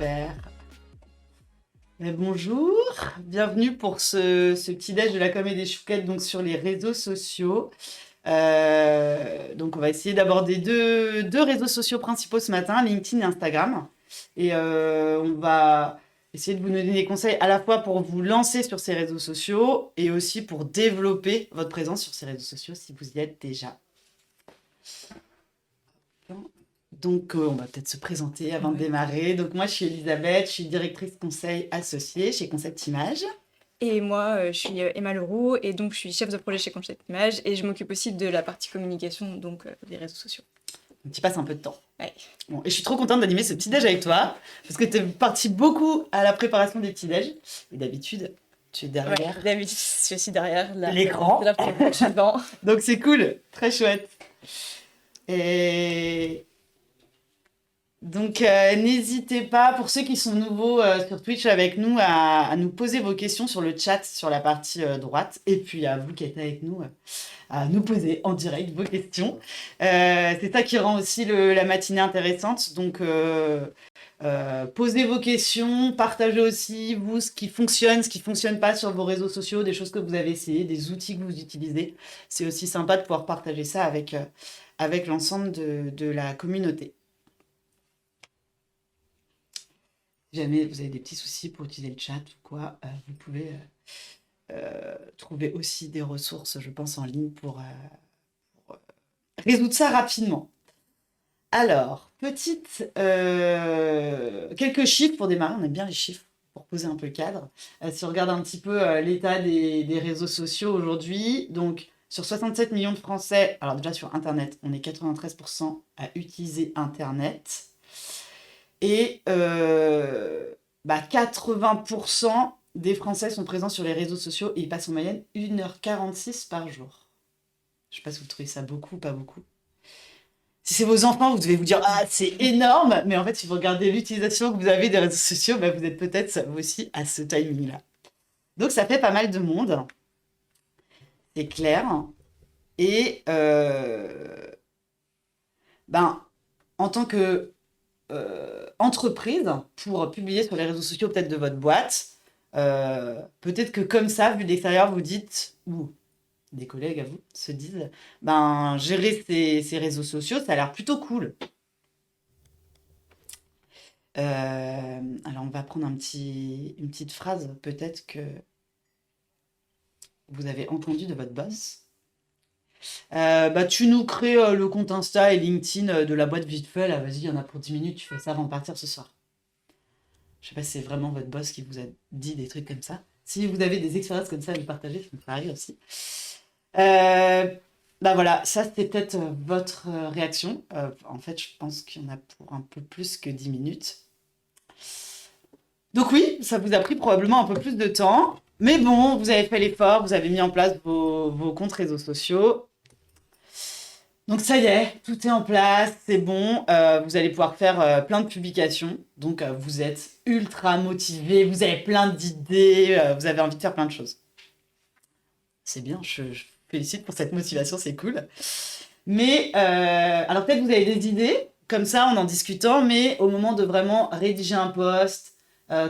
Super. Mais bonjour, bienvenue pour ce petit déj de la com et des chouquettes donc sur les réseaux sociaux. Donc on va essayer d'aborder deux réseaux sociaux principaux ce matin, LinkedIn et Instagram. Et on va essayer de vous donner des conseils à la fois pour vous lancer sur ces réseaux sociaux et aussi pour développer votre présence sur ces réseaux sociaux si vous y êtes déjà. Donc, on va peut-être se présenter avant de démarrer. Donc, moi, je suis Elisabeth, je suis directrice conseil associée chez Concept Image. Et moi, je suis Emma Leroux, et donc je suis chef de projet chez Concept Image, et je m'occupe aussi de la partie communication, donc des réseaux sociaux. Donc, tu passes un peu de temps. Ouais. Bon, et je suis trop contente d'animer ce petit déj avec toi, parce que tu es partie beaucoup à la préparation des petits déj. Et d'habitude, tu es derrière. Ouais, d'habitude, je suis aussi derrière l'écran. Je suis devant. Donc, c'est cool, très chouette. Et donc, n'hésitez pas, pour ceux qui sont nouveaux sur Twitch avec nous, à nous poser vos questions sur le chat, sur la partie droite. Et puis, à vous qui êtes avec nous, à nous poser en direct vos questions. C'est ça qui rend aussi la matinée intéressante. Donc, posez vos questions, partagez aussi, vous, ce qui fonctionne pas sur vos réseaux sociaux, des choses que vous avez essayées, des outils que vous utilisez. C'est aussi sympa de pouvoir partager ça avec l'ensemble de la communauté. Si jamais vous avez des petits soucis pour utiliser le chat ou quoi, vous pouvez trouver aussi des ressources, je pense, en ligne pour résoudre ça rapidement. Alors, quelques chiffres pour démarrer. On aime bien les chiffres pour poser un peu le cadre. Si on regarde un petit peu l'état des réseaux sociaux aujourd'hui, donc sur 67 millions de Français, alors déjà sur Internet, on est 93% à utiliser Internet. Et 80% des Français sont présents sur les réseaux sociaux et ils passent en moyenne 1h46 par jour. Je ne sais pas si vous trouvez ça beaucoup ou pas beaucoup. Si c'est vos enfants, vous devez vous dire « Ah, c'est énorme !» Mais en fait, si vous regardez l'utilisation que vous avez des réseaux sociaux, vous êtes peut-être vous aussi à ce timing-là. Donc, ça fait pas mal de monde. C'est clair. Et en tant que entreprise, pour publier sur les réseaux sociaux peut-être de votre boîte, peut-être que comme ça, vu de l'extérieur, vous dites, ou des collègues à vous se disent, gérer ces réseaux sociaux, ça a l'air plutôt cool. Alors on va prendre une petite phrase peut-être que vous avez entendu de votre boss. Tu nous crées le compte Insta et LinkedIn de la boîte vite fait, là, vas-y, il y en a pour 10 minutes, tu fais ça avant de partir ce soir. Je sais pas si c'est vraiment votre boss qui vous a dit des trucs comme ça. Si vous avez des expériences comme ça à nous partager, ça me fait rire aussi. Voilà, ça c'était peut-être votre réaction. En fait, je pense qu'il y en a pour un peu plus que 10 minutes. Donc oui, ça vous a pris probablement un peu plus de temps. Mais bon, vous avez fait l'effort, vous avez mis en place vos comptes réseaux sociaux. Donc ça y est, tout est en place, c'est bon. Vous allez pouvoir faire plein de publications. Donc vous êtes ultra motivé, vous avez plein d'idées, vous avez envie de faire plein de choses. C'est bien, je félicite pour cette motivation, c'est cool. Mais alors peut-être vous avez des idées, comme ça en discutant, mais au moment de vraiment rédiger un post,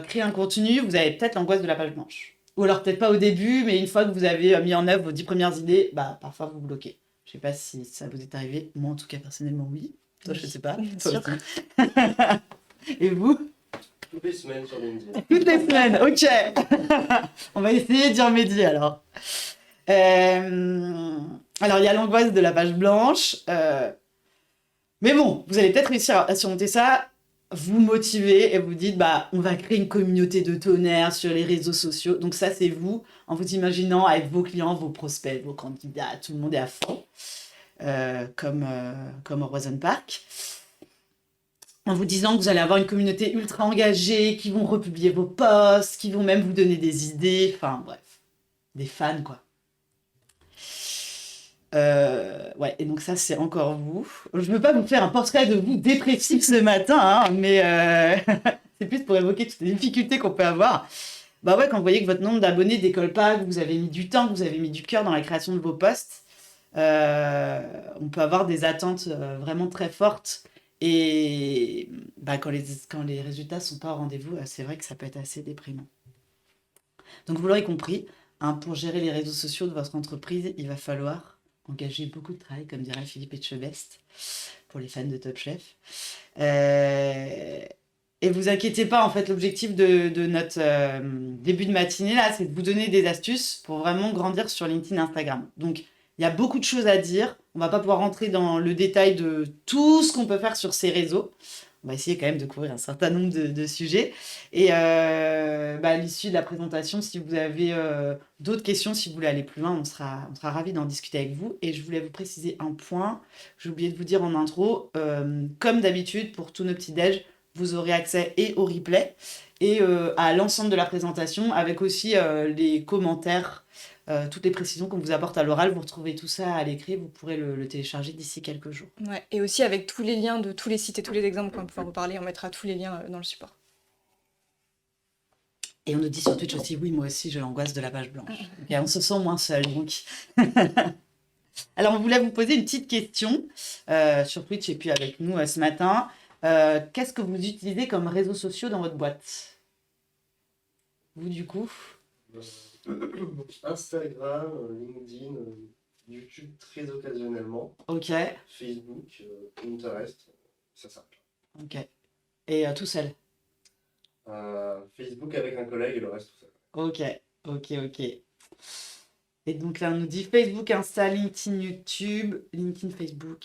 créer un contenu, vous avez peut-être l'angoisse de la page blanche. Ou alors peut-être pas au début, mais une fois que vous avez mis en œuvre vos 10 premières idées, parfois vous bloquez. Je sais pas si ça vous est arrivé. Moi, en tout cas, personnellement, oui. Toi, je sais pas. Toi aussi. Et vous? Toutes les semaines sur LinkedIn. Toutes les semaines, ok. On va essayer d'y remédier, alors. Alors, il y a l'angoisse de la page blanche. Mais bon, vous allez peut-être réussir à surmonter ça. Vous motivez et vous dites, on va créer une communauté de tonnerre sur les réseaux sociaux. Donc ça, c'est vous, en vous imaginant avec vos clients, vos prospects, vos candidats, tout le monde est à fond, comme au Roison Park. En vous disant que vous allez avoir une communauté ultra engagée, qui vont republier vos posts, qui vont même vous donner des idées, enfin bref, des fans quoi. Et donc ça c'est encore vous. Je veux pas vous faire un portrait de vous dépressif ce matin, mais c'est plus pour évoquer toutes les difficultés qu'on peut avoir. Quand vous voyez que votre nombre d'abonnés décolle pas, que vous avez mis du temps, que vous avez mis du cœur dans la création de vos posts, on peut avoir des attentes vraiment très fortes Et quand les résultats sont pas au rendez-vous, c'est vrai que ça peut être assez déprimant. Donc vous l'aurez compris, hein, pour gérer les réseaux sociaux de votre entreprise, il va falloir engager beaucoup de travail, comme dirait Philippe Etchebest, pour les fans de Top Chef. Euh, Et vous inquiétez pas, en fait, l'objectif de notre début de matinée, là, c'est de vous donner des astuces pour vraiment grandir sur LinkedIn et Instagram. Donc, il y a beaucoup de choses à dire. On va pas pouvoir rentrer dans le détail de tout ce qu'on peut faire sur ces réseaux. On va essayer quand même de couvrir un certain nombre de sujets. Et à l'issue de la présentation, si vous avez d'autres questions, si vous voulez aller plus loin, on sera ravis d'en discuter avec vous. Et je voulais vous préciser un point. J'ai oublié de vous dire en intro, comme d'habitude, pour tous nos petits-déj, vous aurez accès et au replay et à l'ensemble de la présentation, avec aussi les commentaires, toutes les précisions qu'on vous apporte à l'oral. Vous retrouvez tout ça à l'écrit, vous pourrez le télécharger d'ici quelques jours. Ouais, et aussi avec tous les liens de tous les sites et tous les exemples qu'on va pouvoir vous parler, on mettra tous les liens dans le support. Et on nous dit sur Twitch aussi, oui, moi aussi, j'ai l'angoisse de la page blanche. Okay, on se sent moins seul, donc. Alors, on voulait vous poser une petite question sur Twitch et puis avec nous ce matin. Qu'est-ce que vous utilisez comme réseaux sociaux dans votre boîte? Vous, du coup? Instagram, LinkedIn, YouTube très occasionnellement, Ok, Facebook, Pinterest, ça s'arrête ok. Et tout seul? là. Facebook avec un collègue et le reste tout seul. Ok, ok. Et donc là, on nous dit Facebook, Insta, LinkedIn, YouTube, LinkedIn, Facebook,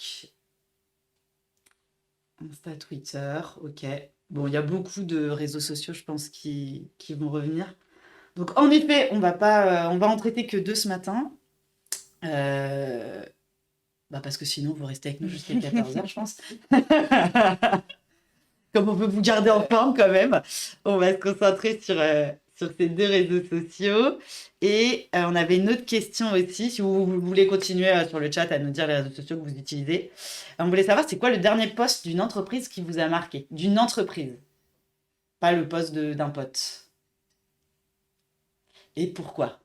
Insta, Twitter, ok. Bon, il y a beaucoup de réseaux sociaux, je pense, qui vont revenir. Donc, en effet, on va en traiter que 2 ce matin. Parce que sinon, vous restez avec nous jusqu'à 14h, je pense. Comme on veut vous garder en forme quand même, on va se concentrer sur ces 2 réseaux sociaux. Et on avait une autre question aussi, si vous voulez continuer sur le chat à nous dire les réseaux sociaux que vous utilisez. On voulait savoir, c'est quoi le dernier post d'une entreprise qui vous a marqué? D'une entreprise, pas le post d'un pote. Et pourquoi?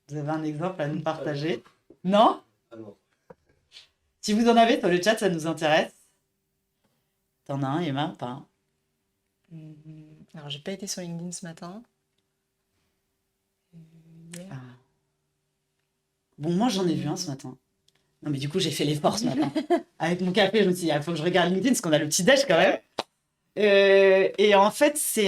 Vous avez un exemple à nous partager? Non? Ah non. Si vous en avez sur le chat, ça nous intéresse. T'en as un, Emma, pas un? Alors, j'ai pas été sur LinkedIn ce matin. Hier. Ah. Bon, moi, j'en ai vu un ce matin. Non, mais du coup, j'ai fait l'effort ce matin. Avec mon café, je me suis dit, il faut que je regarde LinkedIn, parce qu'on a le petit déj quand même. Et en fait, c'est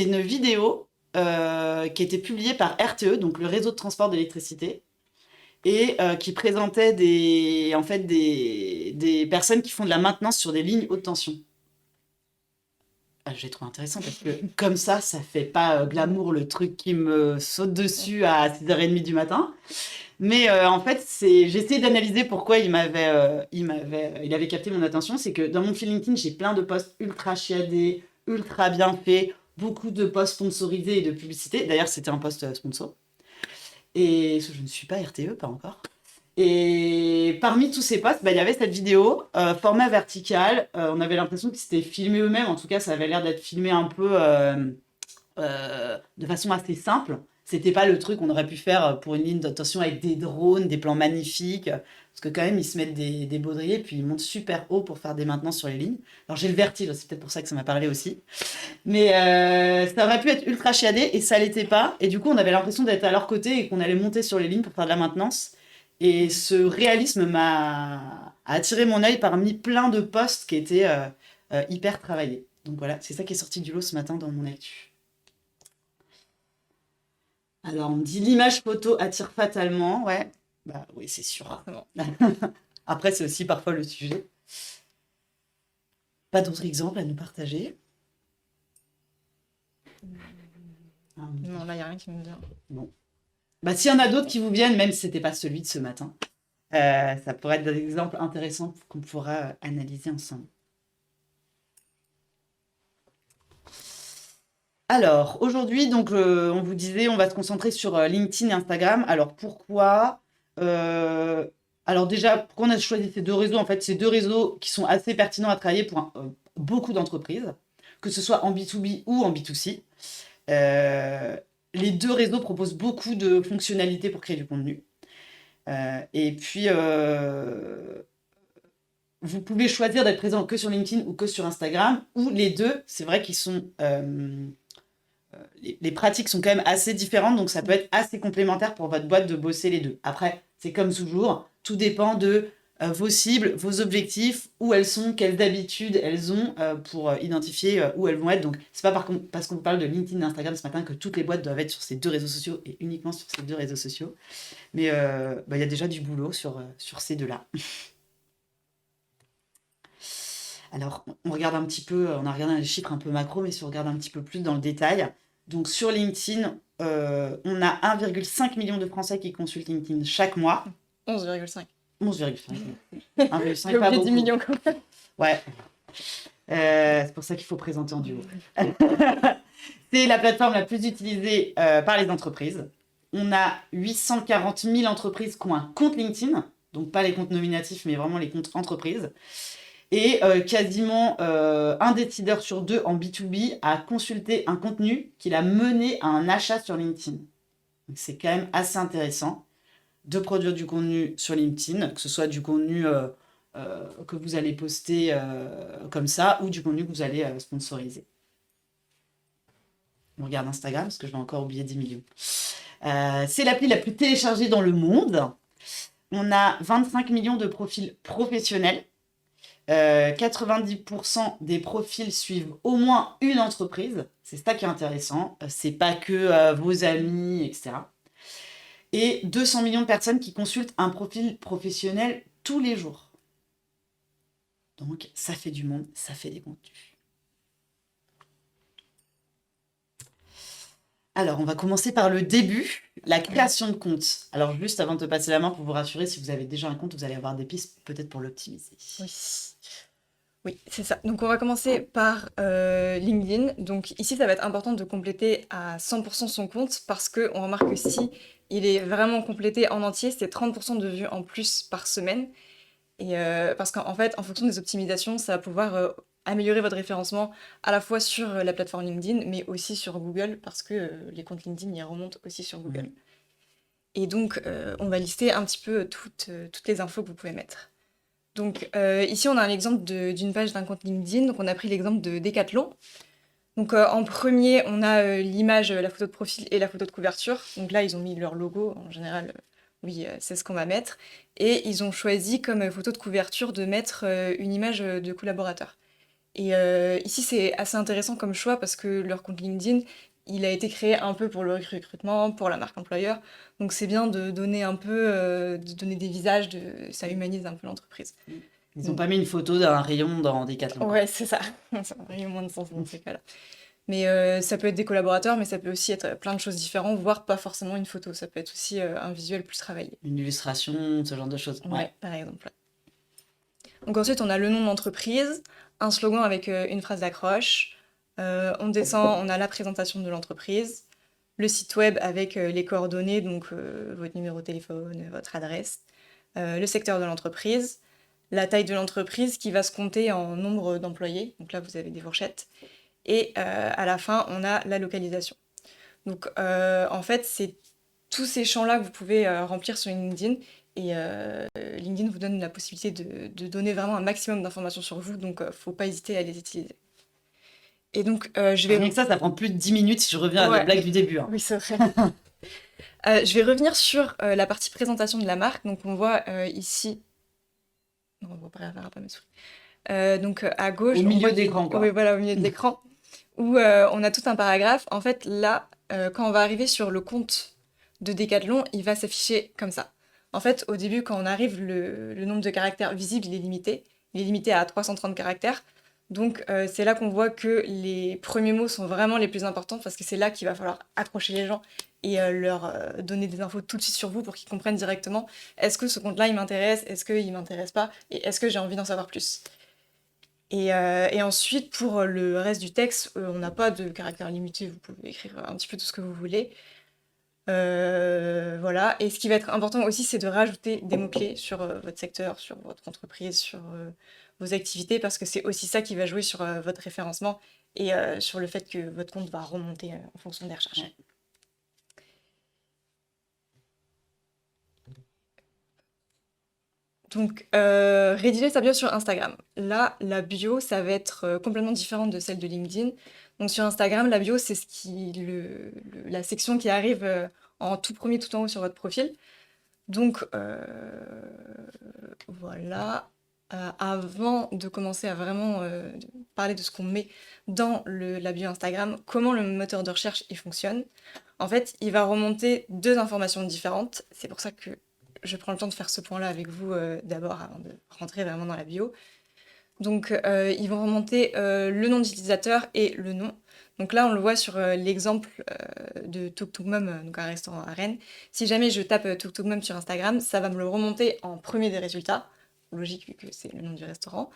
une vidéo qui a été publiée par RTE, donc le réseau de transport d'électricité, et qui présentait des personnes qui font de la maintenance sur des lignes haute tension. J'ai trouvé intéressant parce que comme ça fait pas glamour le truc qui me saute dessus à 6h30 du matin. Mais en fait, j'ai essayé d'analyser pourquoi il avait capté mon attention. C'est que dans mon fil LinkedIn, j'ai plein de posts ultra chiadés, ultra bien faits, beaucoup de posts sponsorisés et de publicité. D'ailleurs, c'était un post sponsor. Et je ne suis pas RTE, pas encore. Et parmi tous ces posts, il y avait cette vidéo, format vertical. On avait l'impression que c'était filmé eux-mêmes. En tout cas, ça avait l'air d'être filmé un peu de façon assez simple. C'était pas le truc qu'on aurait pu faire pour une ligne d'attention avec des drones, des plans magnifiques. Parce que quand même, ils se mettent des baudriers, puis ils montent super haut pour faire des maintenances sur les lignes. Alors j'ai le vertige, c'est peut-être pour ça que ça m'a parlé aussi. Mais ça aurait pu être ultra chiadé et ça l'était pas. Et du coup, on avait l'impression d'être à leur côté et qu'on allait monter sur les lignes pour faire de la maintenance. Et ce réalisme a attiré mon œil parmi plein de posts qui étaient hyper travaillés. Donc voilà, c'est ça qui est sorti du lot ce matin dans mon actu. Alors, on me dit l'image photo attire fatalement. Ouais, bah oui, c'est sûr. Forcément. Après, c'est aussi parfois le sujet. Pas d'autres exemples à nous partager? Non, là, il n'y a rien qui me vient. Bon. S'il y en a d'autres qui vous viennent, même si ce n'était pas celui de ce matin, ça pourrait être des exemples intéressants qu'on pourra analyser ensemble. Alors, aujourd'hui, donc, on vous disait, on va se concentrer sur LinkedIn et Instagram. Alors, pourquoi Alors déjà, pourquoi on a choisi ces 2 réseaux? En fait, ces 2 réseaux qui sont assez pertinents à travailler pour beaucoup d'entreprises, que ce soit en B2B ou en B2C. Les 2 réseaux proposent beaucoup de fonctionnalités pour créer du contenu. Et puis, vous pouvez choisir d'être présent que sur LinkedIn ou que sur Instagram, ou les deux. C'est vrai qu'ils sont... les pratiques sont quand même assez différentes, donc ça peut être assez complémentaire pour votre boîte de bosser les deux. Après, c'est comme toujours, tout dépend de vos cibles, vos objectifs, où elles sont, quelles habitudes elles ont pour identifier où elles vont être. Donc, c'est pas parce qu'on parle de LinkedIn et Instagram ce matin que toutes les boîtes doivent être sur ces deux réseaux sociaux et uniquement sur ces deux réseaux sociaux. Mais y a déjà du boulot sur ces deux-là. Alors, on regarde un petit peu, on a regardé les chiffres un peu macro, mais si on regarde un petit peu plus dans le détail, donc sur LinkedIn, on a 1,5 million de Français qui consultent LinkedIn chaque mois. 11,5. 11,5. 1,5, J'ai pas oublié 10 beaucoup. millions quand même. Ouais. C'est pour ça qu'il faut présenter en duo. C'est la plateforme la plus utilisée par les entreprises. On a 840 000 entreprises qui ont un compte LinkedIn, donc pas les comptes nominatifs, mais vraiment les comptes entreprises. Et quasiment un décideur sur deux en B2B a consulté un contenu qu'il a mené à un achat sur LinkedIn. Donc, c'est quand même assez intéressant de produire du contenu sur LinkedIn, que ce soit du contenu que vous allez poster comme ça ou du contenu que vous allez sponsoriser. On regarde Instagram, parce que je vais encore oublier 10 millions. C'est l'appli la plus téléchargée dans le monde. On a 25 millions de profils professionnels. 90% des profils suivent au moins une entreprise. C'est ça qui est intéressant. C'est pas que vos amis, etc. Et 200 millions de personnes qui consultent un profil professionnel tous les jours. Donc, ça fait du monde, ça fait des contenus. Alors, on va commencer par le début, la création de compte. Alors, juste avant de te passer la main pour vous rassurer, si vous avez déjà un compte, vous allez avoir des pistes peut-être pour l'optimiser. Oui, c'est ça. Donc on va commencer par LinkedIn. Donc ici, ça va être important de compléter à 100% son compte parce qu'on remarque que si il est vraiment complété en entier, c'est 30% de vues en plus par semaine. Et parce qu'en fait, en fonction des optimisations, ça va pouvoir améliorer votre référencement à la fois sur la plateforme LinkedIn, mais aussi sur Google parce que les comptes LinkedIn, ils remontent aussi sur Google. Et donc, on va lister un petit peu toutes les infos que vous pouvez mettre. Donc ici, on a un exemple d'une page d'un compte LinkedIn. Donc on a pris l'exemple de Decathlon. Donc en premier, on a l'image, la photo de profil et la photo de couverture. Donc là, ils ont mis leur logo. En général, oui, c'est ce qu'on va mettre. Et ils ont choisi comme photo de couverture de mettre une image de collaborateur. Et ici, c'est assez intéressant comme choix parce que leur compte LinkedIn, il a été créé un peu pour le recrutement, pour la marque employeur. Donc c'est bien de donner un peu, de donner des visages, ça humanise un peu l'entreprise. Ils n'ont pas mis une photo d'un rayon dans Decathlon. Ouais, c'est ça. Ça a vraiment moins de sens dans ces cas-là. Mais ça peut être des collaborateurs, mais ça peut aussi être plein de choses différentes, voire pas forcément une photo. Ça peut être aussi un visuel plus travaillé. Une illustration, ce genre de choses. Ouais, par exemple. Donc ensuite, on a le nom de l'entreprise, un slogan avec une phrase d'accroche. On descend, on a la présentation de l'entreprise, le site web avec les coordonnées, donc votre numéro de téléphone, votre adresse, le secteur de l'entreprise, la taille de l'entreprise qui va se compter en nombre d'employés. Donc là, vous avez des fourchettes. Et à la fin, on a la localisation. Donc en fait, c'est tous ces champs-là que vous pouvez remplir sur LinkedIn. Et LinkedIn vous donne la possibilité de donner vraiment un maximum d'informations sur vous, donc faut pas hésiter à les utiliser. Et donc je vais... Rien que ça prend plus de 10 minutes si je reviens à la blague du début. Hein. Oui, c'est vrai. Je vais revenir sur la partie présentation de la marque. Donc on voit ici... Non, on voit pas mes souris. Donc à gauche... Au milieu de l'écran, quoi. Oui, voilà, au milieu de l'écran, où on a tout un paragraphe. En fait, là, quand on va arriver sur le compte de Decathlon, il va s'afficher comme ça. En fait, au début, quand on arrive, le nombre de caractères visibles, il est limité. Il est limité à 330 caractères. Donc, c'est là qu'on voit que les premiers mots sont vraiment les plus importants parce que c'est là qu'il va falloir accrocher les gens et leur donner des infos tout de suite sur vous pour qu'ils comprennent directement est-ce que ce compte-là, il m'intéresse, est-ce qu'il m'intéresse pas et est-ce que j'ai envie d'en savoir plus. Et ensuite, pour le reste du texte, on n'a pas de caractère limité, vous pouvez écrire un petit peu tout ce que vous voulez. Voilà. Et ce qui va être important aussi, c'est de rajouter des mots-clés sur votre secteur, sur votre entreprise, sur vos activités, parce que c'est aussi ça qui va jouer sur votre référencement et sur le fait que votre compte va remonter en fonction des recherches. Ouais. Donc, rédiger sa bio sur Instagram. Là, la bio, ça va être complètement différente de celle de LinkedIn. Donc, sur Instagram, la bio, c'est la section qui arrive en tout premier, tout en haut sur votre profil. Donc, voilà. Avant de commencer à vraiment parler de ce qu'on met dans la bio Instagram, comment le moteur de recherche il fonctionne. En fait, il va remonter deux informations différentes. C'est pour ça que je prends le temps de faire ce point-là avec vous d'abord avant de rentrer vraiment dans la bio. Donc, ils vont remonter le nom d'utilisateur et le nom. Donc là, on le voit sur l'exemple de Tuk Tuk Mum, donc un restaurant à Rennes. Si jamais je tape Tuk Tuk Mum sur Instagram, ça va me le remonter en premier des résultats. Logique, vu que c'est le nom du restaurant.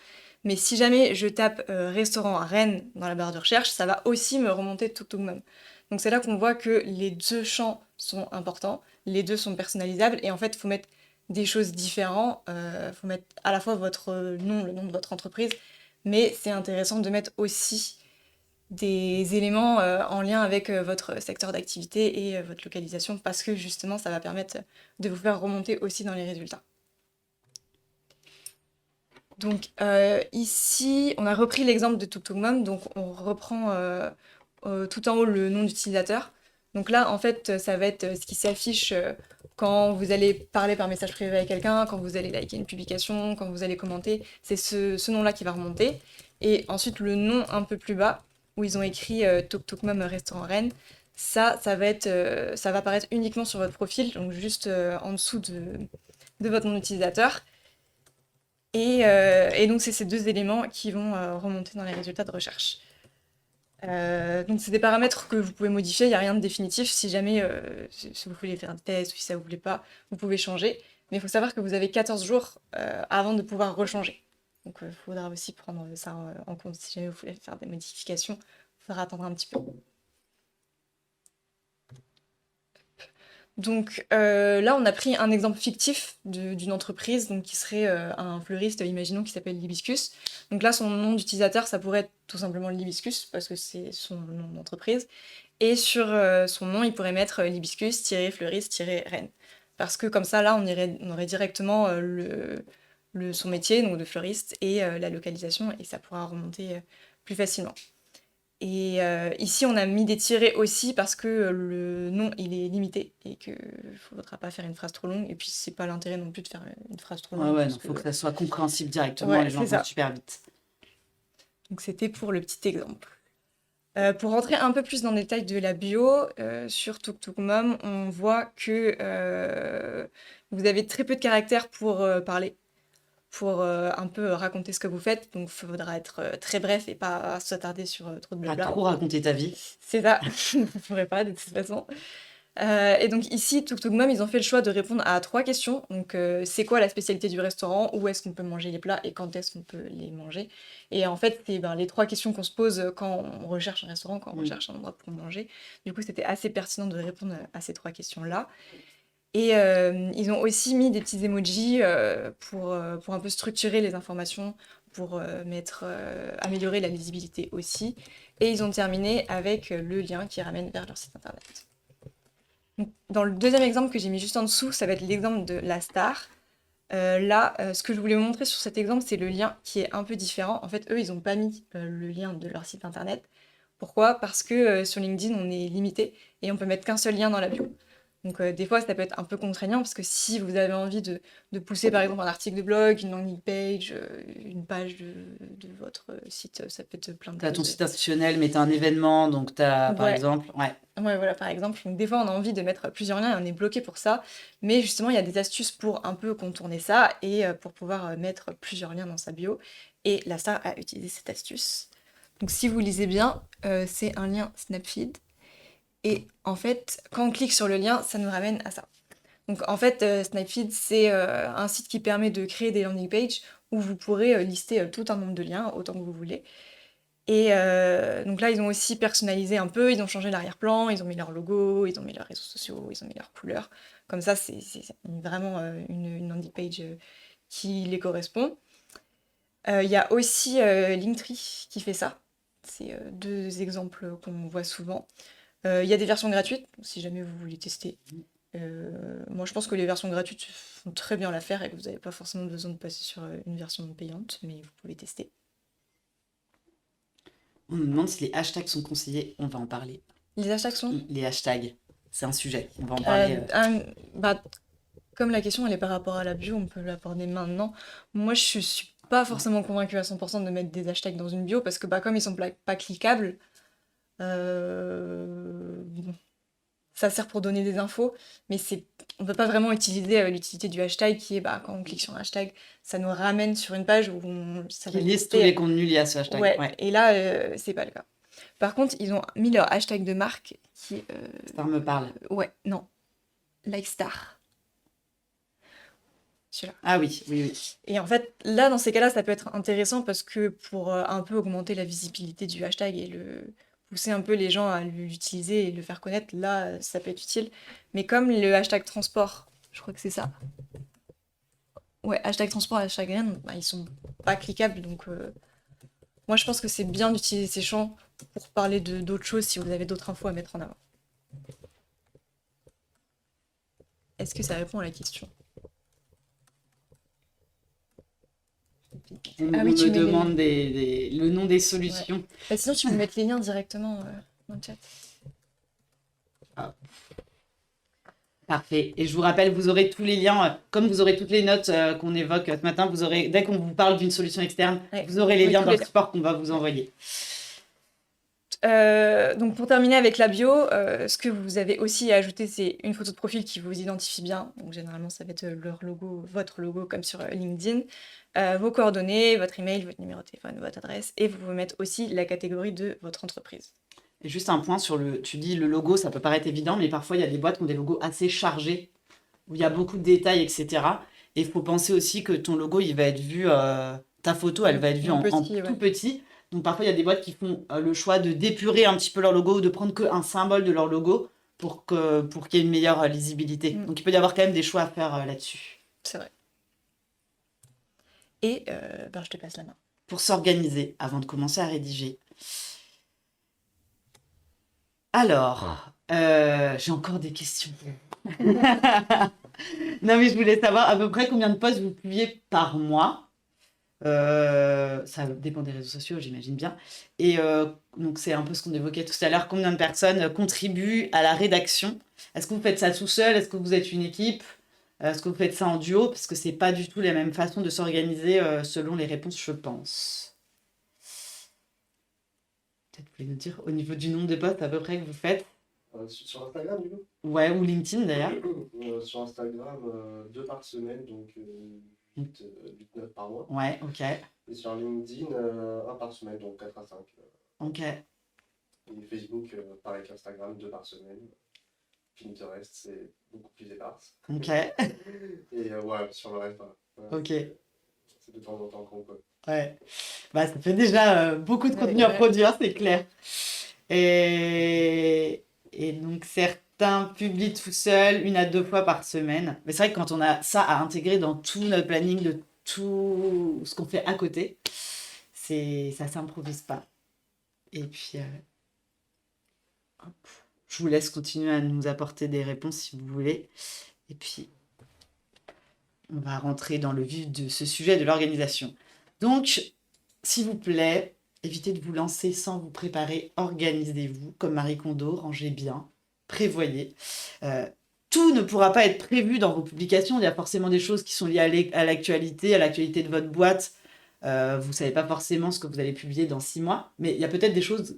Mais si jamais je tape restaurant à Rennes dans la barre de recherche, ça va aussi me remonter Tuk Tuk Mum. Donc c'est là qu'on voit que les deux champs sont importants, les deux sont personnalisables, et en fait, il faut mettre des choses différentes. Il faut mettre à la fois votre nom, le nom de votre entreprise, mais c'est intéressant de mettre aussi des éléments en lien avec votre secteur d'activité et votre localisation, parce que justement, ça va permettre de vous faire remonter aussi dans les résultats. Donc ici, on a repris l'exemple de Tuk Tuk Mum, donc on reprend tout en haut le nom d'utilisateur. Donc là, en fait, ça va être ce qui s'affiche quand vous allez parler par message privé avec quelqu'un, quand vous allez liker une publication, quand vous allez commenter. C'est ce nom-là qui va remonter. Et ensuite, le nom un peu plus bas, où ils ont écrit Tuk Tuk Mum Restaurant Rennes, ça va apparaître uniquement sur votre profil, donc juste en dessous de votre nom d'utilisateur. Et donc, c'est ces deux éléments qui vont remonter dans les résultats de recherche. Donc, c'est des paramètres que vous pouvez modifier, il n'y a rien de définitif. Si jamais si vous voulez faire un test ou si ça ne vous plaît pas, vous pouvez changer. Mais il faut savoir que vous avez 14 jours avant de pouvoir rechanger. Donc, il faudra aussi prendre ça en compte. Si jamais vous voulez faire des modifications, il faudra attendre un petit peu. Donc là, on a pris un exemple fictif d'une entreprise donc, qui serait un fleuriste, imaginons, qui s'appelle L'Hibiscus. Donc là, son nom d'utilisateur, ça pourrait être tout simplement L'Hibiscus, parce que c'est son nom d'entreprise. Et sur son nom, il pourrait mettre L'Hibiscus-fleuriste-Rennes. Parce que comme ça, là, on aurait directement son métier, donc de fleuriste, et la localisation, et ça pourra remonter plus facilement. Et ici, on a mis des tirets aussi parce que le nom, il est limité et qu'il ne faudra pas faire une phrase trop longue. Et puis, c'est pas l'intérêt non plus de faire une phrase trop longue. Ouais, parce il faut que ça soit compréhensible directement, Ouais, les gens c'est ça. vont super vite. Donc, c'était pour le petit exemple. Pour rentrer un peu plus dans le détail de la bio, sur Tuk Tuk Mum, on voit que vous avez très peu de caractères pour parler, pour un peu raconter ce que vous faites. Donc, il faudra être très bref et pas s'attarder sur trop de Pas blabla. trop raconter ta vie. C'est ça, vous ne pourrez pas de toute façon. Et donc ici, Tuk Tuk Mum, ils ont fait le choix de répondre à 3 questions. Donc, c'est quoi la spécialité du restaurant? Où est-ce qu'on peut manger les plats? Et quand est-ce qu'on peut les manger? Et en fait, c'est les 3 questions qu'on se pose quand on recherche un restaurant, quand on recherche un endroit pour manger. Du coup, c'était assez pertinent de répondre à ces 3 questions-là. Et ils ont aussi mis des petits emojis pour un peu structurer les informations, pour améliorer la lisibilité aussi. Et ils ont terminé avec le lien qui ramène vers leur site internet. Donc, dans le deuxième exemple que j'ai mis juste en dessous, ça va être l'exemple de la star. Là, ce que je voulais vous montrer sur cet exemple, c'est le lien qui est un peu différent. En fait, eux, ils n'ont pas mis le lien de leur site internet. Pourquoi? Parce que sur LinkedIn, on est limité et on peut mettre qu'un seul lien dans la bio. Donc des fois, ça peut être un peu contraignant parce que si vous avez envie de pousser par exemple un article de blog, une landing page, une page de votre site, ça peut être plein de Tu as ton choses. site institutionnel, mais tu as un événement, donc tu as, par Ouais. exemple, ouais. Ouais, voilà, par exemple. Donc des fois, on a envie de mettre plusieurs liens et on est bloqué pour ça. Mais justement, il y a des astuces pour un peu contourner ça et pour pouvoir mettre plusieurs liens dans sa bio. Et la star a utilisé cette astuce. Donc si vous lisez bien, c'est un lien Snapfeed. Et en fait, quand on clique sur le lien, ça nous ramène à ça. Donc en fait, Snapfeed, c'est un site qui permet de créer des landing pages où vous pourrez lister tout un nombre de liens, autant que vous voulez. Et donc là, ils ont aussi personnalisé un peu, ils ont changé l'arrière-plan, ils ont mis leur logo, ils ont mis leurs réseaux sociaux, ils ont mis leurs couleurs. Comme ça, c'est vraiment une landing page qui les correspond. Il y a aussi Linktree qui fait ça. C'est 2 exemples qu'on voit souvent. Il y a des versions gratuites, si jamais vous voulez tester. Moi, je pense que les versions gratuites font très bien l'affaire et que vous n'avez pas forcément besoin de passer sur une version payante, mais vous pouvez tester. On nous demande si les hashtags sont conseillés. On va en parler. Les hashtags sont Les hashtags, c'est un sujet. On va en parler. bah, comme la question elle est par rapport à la bio, on peut l'aborder maintenant. Moi, je suis pas forcément convaincue à 100% de mettre des hashtags dans une bio parce que comme ils sont pas cliquables, bon, ça sert pour donner des infos, mais on peut pas vraiment utiliser l'utilité du hashtag qui est quand on clique sur un hashtag, ça nous ramène sur une page où ça Qui va liste tous lister. les contenus liés à ce hashtag. Ouais, Ouais. et là, c'est pas le cas. Par contre, ils ont mis leur hashtag de marque qui Ça me parle. ouais, non, Likestar. Celui-là. Ah oui, oui, oui. Et en fait, là, dans ces cas-là, ça peut être intéressant parce que pour un peu augmenter la visibilité du hashtag et pousser un peu les gens à l'utiliser et le faire connaître, là, ça peut être utile. Mais comme le hashtag transport, je crois que c'est ça. Ouais, hashtag transport, hashtag rien, ils sont pas cliquables. Donc, moi, je pense que c'est bien d'utiliser ces champs pour parler d'autres choses si vous avez d'autres infos à mettre en avant. Est-ce que ça répond à la question? On, Ah on oui, tu me mets les demande le nom des solutions. Bah, sinon, tu peux mettre les liens directement dans le chat. Parfait. Et je vous rappelle, vous aurez tous les liens, comme vous aurez toutes les notes qu'on évoque ce matin, vous aurez, dès qu'on vous parle d'une solution externe, Ouais. vous aurez les Oui, liens tous dans les le support qu'on va vous envoyer. Donc pour terminer avec la bio, ce que vous avez aussi à ajouter, c'est une photo de profil qui vous identifie bien. Donc généralement, ça va être leur logo, votre logo, comme sur LinkedIn. Vos coordonnées, votre email, votre numéro de téléphone, votre adresse. Et vous pouvez mettre aussi la catégorie de votre entreprise. Et juste un point sur tu dis le logo, ça peut paraître évident, mais parfois il y a des boîtes qui ont des logos assez chargés, où il y a beaucoup de détails, etc. Et il faut penser aussi que ton logo, il va être vu, ta photo, elle va être vue en petit, tout ouais. petit. Donc parfois, il y a des boîtes qui font le choix de d'épurer un petit peu leur logo ou de prendre qu'un symbole de leur logo pour qu'il y ait une meilleure lisibilité. Mm. Donc il peut y avoir quand même des choix à faire là-dessus. C'est vrai. Et je te passe la main. Pour s'organiser avant de commencer à rédiger. Alors, j'ai encore des questions. Non, mais je voulais savoir à peu près combien de posts vous publiez par mois. Ça dépend des réseaux sociaux, j'imagine bien. Et donc, c'est un peu ce qu'on évoquait tout à l'heure. Combien de personnes contribuent à la rédaction? Est-ce que vous faites ça tout seul? Est-ce que vous êtes une équipe? Est-ce que vous faites ça en duo? Parce que c'est pas du tout la même façon de s'organiser selon les réponses, je pense. Peut-être vous pouvez nous dire au niveau du nombre de posts à peu près que vous faites? Sur Instagram, du coup? Ouais, ou LinkedIn d'ailleurs. Sur Instagram, 2 par semaine, donc 8-9 par mois. Ouais, ok. Et sur LinkedIn, 1 par semaine, donc 4 à 5. Ok. Et Facebook, pareil qu'Instagram, 2 par semaine. Pinterest, c'est beaucoup plus éparse. Ok. Et ouais, sur le reste, voilà. Ok. C'est de temps en temps qu'on peut. Ouais. Bah, ça fait déjà beaucoup de contenu à Ouais. produire, c'est clair. Et donc, certains publient tout seuls, 1 à 2 fois par semaine. Mais c'est vrai que quand on a ça à intégrer dans tout notre planning de tout ce qu'on fait à côté, ça s'improvise pas. Et puis, hop, je vous laisse continuer à nous apporter des réponses si vous voulez. Et puis, on va rentrer dans le vif de ce sujet de l'organisation. Donc, s'il vous plaît, évitez de vous lancer sans vous préparer. Organisez-vous, comme Marie Kondo, rangez bien, prévoyez. Tout ne pourra pas être prévu dans vos publications. Il y a forcément des choses qui sont liées à l'actualité de votre boîte. Vous ne savez pas forcément ce que vous allez publier dans 6 mois, mais il y a peut-être des choses,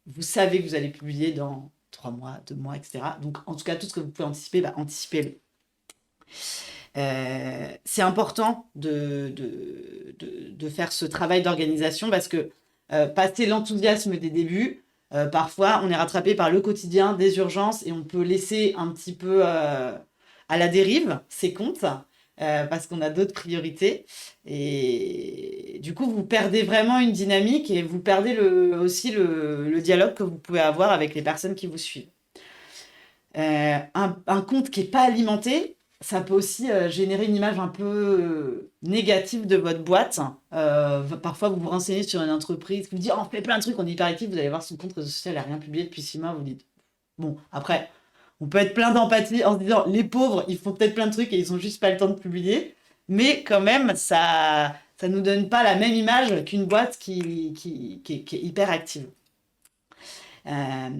vous savez que vous allez publier dans 3 mois, 2 mois, etc. Donc, en tout cas, tout ce que vous pouvez anticiper, anticipez-le. C'est important de faire ce travail d'organisation parce que passer l'enthousiasme des débuts, parfois on est rattrapé par le quotidien, des urgences et on peut laisser un petit peu à la dérive ses comptes parce qu'on a d'autres priorités et du coup vous perdez vraiment une dynamique et vous perdez aussi le dialogue que vous pouvez avoir avec les personnes qui vous suivent. Un compte qui n'est pas alimenté, ça peut aussi générer une image un peu négative de votre boîte. Parfois, vous vous renseignez sur une entreprise qui vous dit oh, on fait plein de trucs, on est hyper actif, vous allez voir son compte réseau social, elle n'a rien publié depuis 6 mois, vous dites bon, après, on peut être plein d'empathie en se disant les pauvres, ils font peut-être plein de trucs et ils ont juste pas le temps de publier. Mais quand même, ça nous donne pas la même image qu'une boîte qui est hyper active. Euh,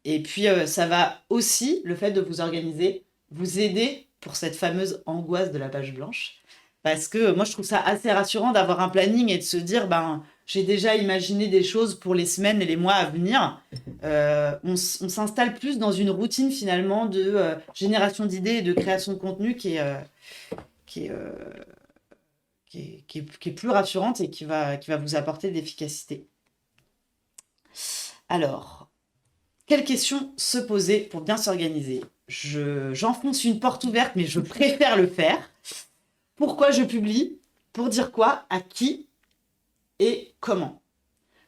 et puis, ça va aussi, le fait de vous organiser, vous aider pour cette fameuse angoisse de la page blanche. Parce que moi, je trouve ça assez rassurant d'avoir un planning et de se dire, ben, j'ai déjà imaginé des choses pour les semaines et les mois à venir. On s'installe plus dans une routine finalement de génération d'idées et de création de contenu qui est, euh, qui est plus rassurante et qui va vous apporter de l'efficacité. Alors, quelles questions se poser pour bien s'organiser? J'enfonce une porte ouverte, mais je préfère le faire. Pourquoi je publie? Pour dire quoi? À qui? Et comment?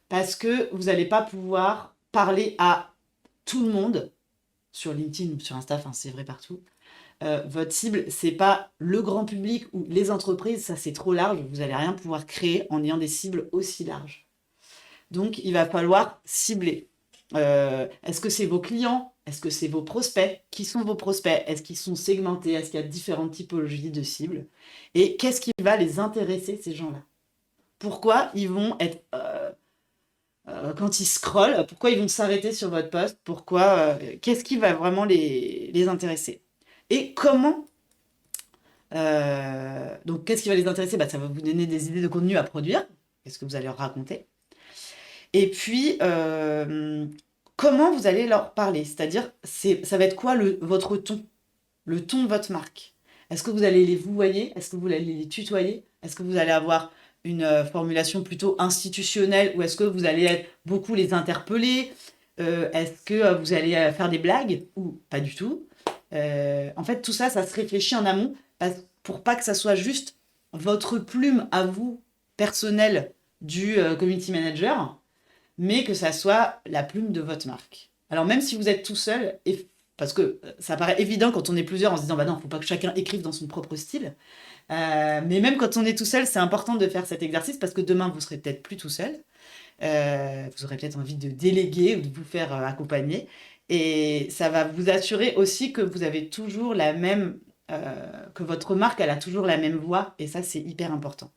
Parce que vous n'allez pas pouvoir parler à tout le monde sur LinkedIn ou sur Insta, enfin c'est vrai partout. Votre cible, c'est pas le grand public ou les entreprises, ça c'est trop large. Vous n'allez rien pouvoir créer en ayant des cibles aussi larges. Donc il va falloir cibler. Est-ce que c'est vos clients? Est-ce que c'est vos prospects? Qui sont vos prospects? Est-ce qu'ils sont segmentés? Est-ce qu'il y a différentes typologies de cibles? Et qu'est-ce qui va les intéresser, ces gens-là? Pourquoi ils vont être... quand ils scrollent, pourquoi ils vont s'arrêter sur votre post? Qu'est-ce qui va vraiment les intéresser? Et comment... donc, qu'est-ce qui va les intéresser? Ça va vous donner des idées de contenu à produire. Qu'est-ce que vous allez leur raconter? Et puis, comment vous allez leur parler? C'est-à-dire, ça va être quoi votre ton? Le ton de votre marque? Est-ce que vous allez les vouvoyer? Est-ce que vous allez les tutoyer? Est-ce que vous allez avoir une formulation plutôt institutionnelle ou est-ce que vous allez beaucoup les interpeller? Est-ce que vous allez faire des blagues ou pas du tout? En fait, tout ça, ça se réfléchit en amont pour pas que ça soit juste votre plume à vous, personnelle, du community manager, mais que ça soit la plume de votre marque. Alors même si vous êtes tout seul, parce que ça paraît évident quand on est plusieurs en se disant bah non, faut pas que chacun écrive dans son propre style. Mais même quand on est tout seul, c'est important de faire cet exercice parce que demain vous serez peut-être plus tout seul. Vous aurez peut-être envie de déléguer ou de vous faire accompagner. Et ça va vous assurer aussi que vous avez toujours la même, que votre marque elle a toujours la même voix. Et ça c'est hyper important.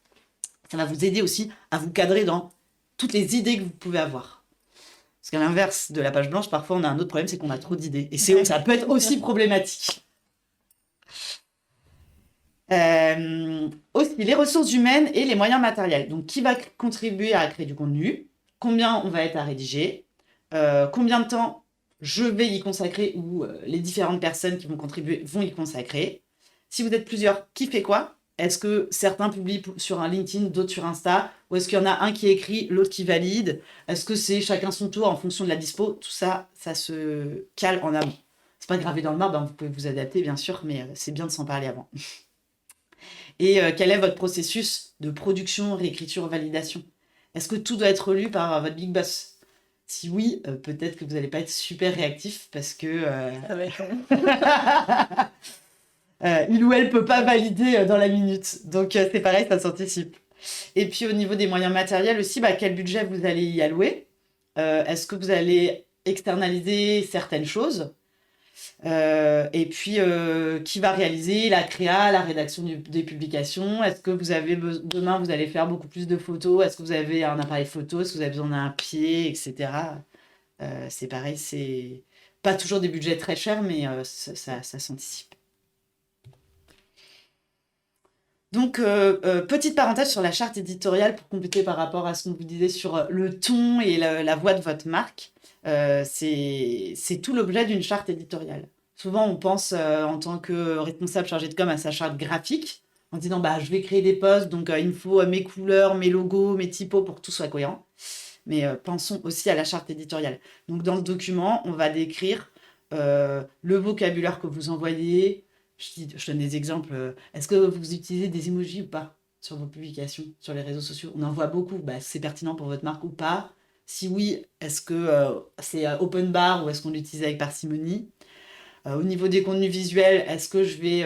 Ça va vous aider aussi à vous cadrer dans toutes les idées que vous pouvez avoir. Parce qu'à l'inverse de la page blanche, parfois on a un autre problème, c'est qu'on a trop d'idées. Et ça peut être aussi problématique. Aussi, les ressources humaines et les moyens matériels. Donc, qui va contribuer à créer du contenu? Combien on va être à rédiger? Combien de temps je vais y consacrer ou les différentes personnes qui vont contribuer vont y consacrer? Si vous êtes plusieurs, qui fait quoi? Est-ce que certains publient sur un LinkedIn, d'autres sur Insta? Ou est-ce qu'il y en a un qui écrit, l'autre qui valide? Est-ce que c'est chacun son tour en fonction de la dispo? Tout ça, ça se cale en amont. C'est pas gravé dans le marbre, vous pouvez vous adapter bien sûr, mais c'est bien de s'en parler avant. Et quel est votre processus de production, réécriture, validation? Est-ce que tout doit être lu par votre big boss? Si oui, peut-être que vous n'allez pas être super réactif parce que Ça va être long. il ou elle peut pas valider dans la minute. Donc c'est pareil, ça s'anticipe. Et puis au niveau des moyens matériels aussi, quel budget vous allez y allouer? Est-ce que vous allez externaliser certaines choses? Et puis, qui va réaliser la créa, la rédaction des publications? Est-ce que demain, vous allez faire beaucoup plus de photos? Est-ce que vous avez un appareil photo? Est-ce que vous avez besoin d'un pied, etc. C'est pareil, c'est pas toujours des budgets très chers, mais ça s'anticipe. Donc, petite parenthèse sur la charte éditoriale pour compléter par rapport à ce qu'on vous disait sur le ton et la voix de votre marque. C'est tout l'objet d'une charte éditoriale. Souvent, on pense en tant que responsable chargé de com à sa charte graphique, en disant je vais créer des posts, donc il me faut mes couleurs, mes logos, mes typos pour que tout soit cohérent. Mais pensons aussi à la charte éditoriale. Donc, dans le document, on va décrire le vocabulaire que vous envoyez. Je donne des exemples. Est-ce que vous utilisez des emojis ou pas sur vos publications, sur les réseaux sociaux? On en voit beaucoup. C'est pertinent pour votre marque ou pas? Si oui, est-ce que c'est open bar ou est-ce qu'on l'utilise avec parcimonie? Au niveau des contenus visuels, est-ce que je vais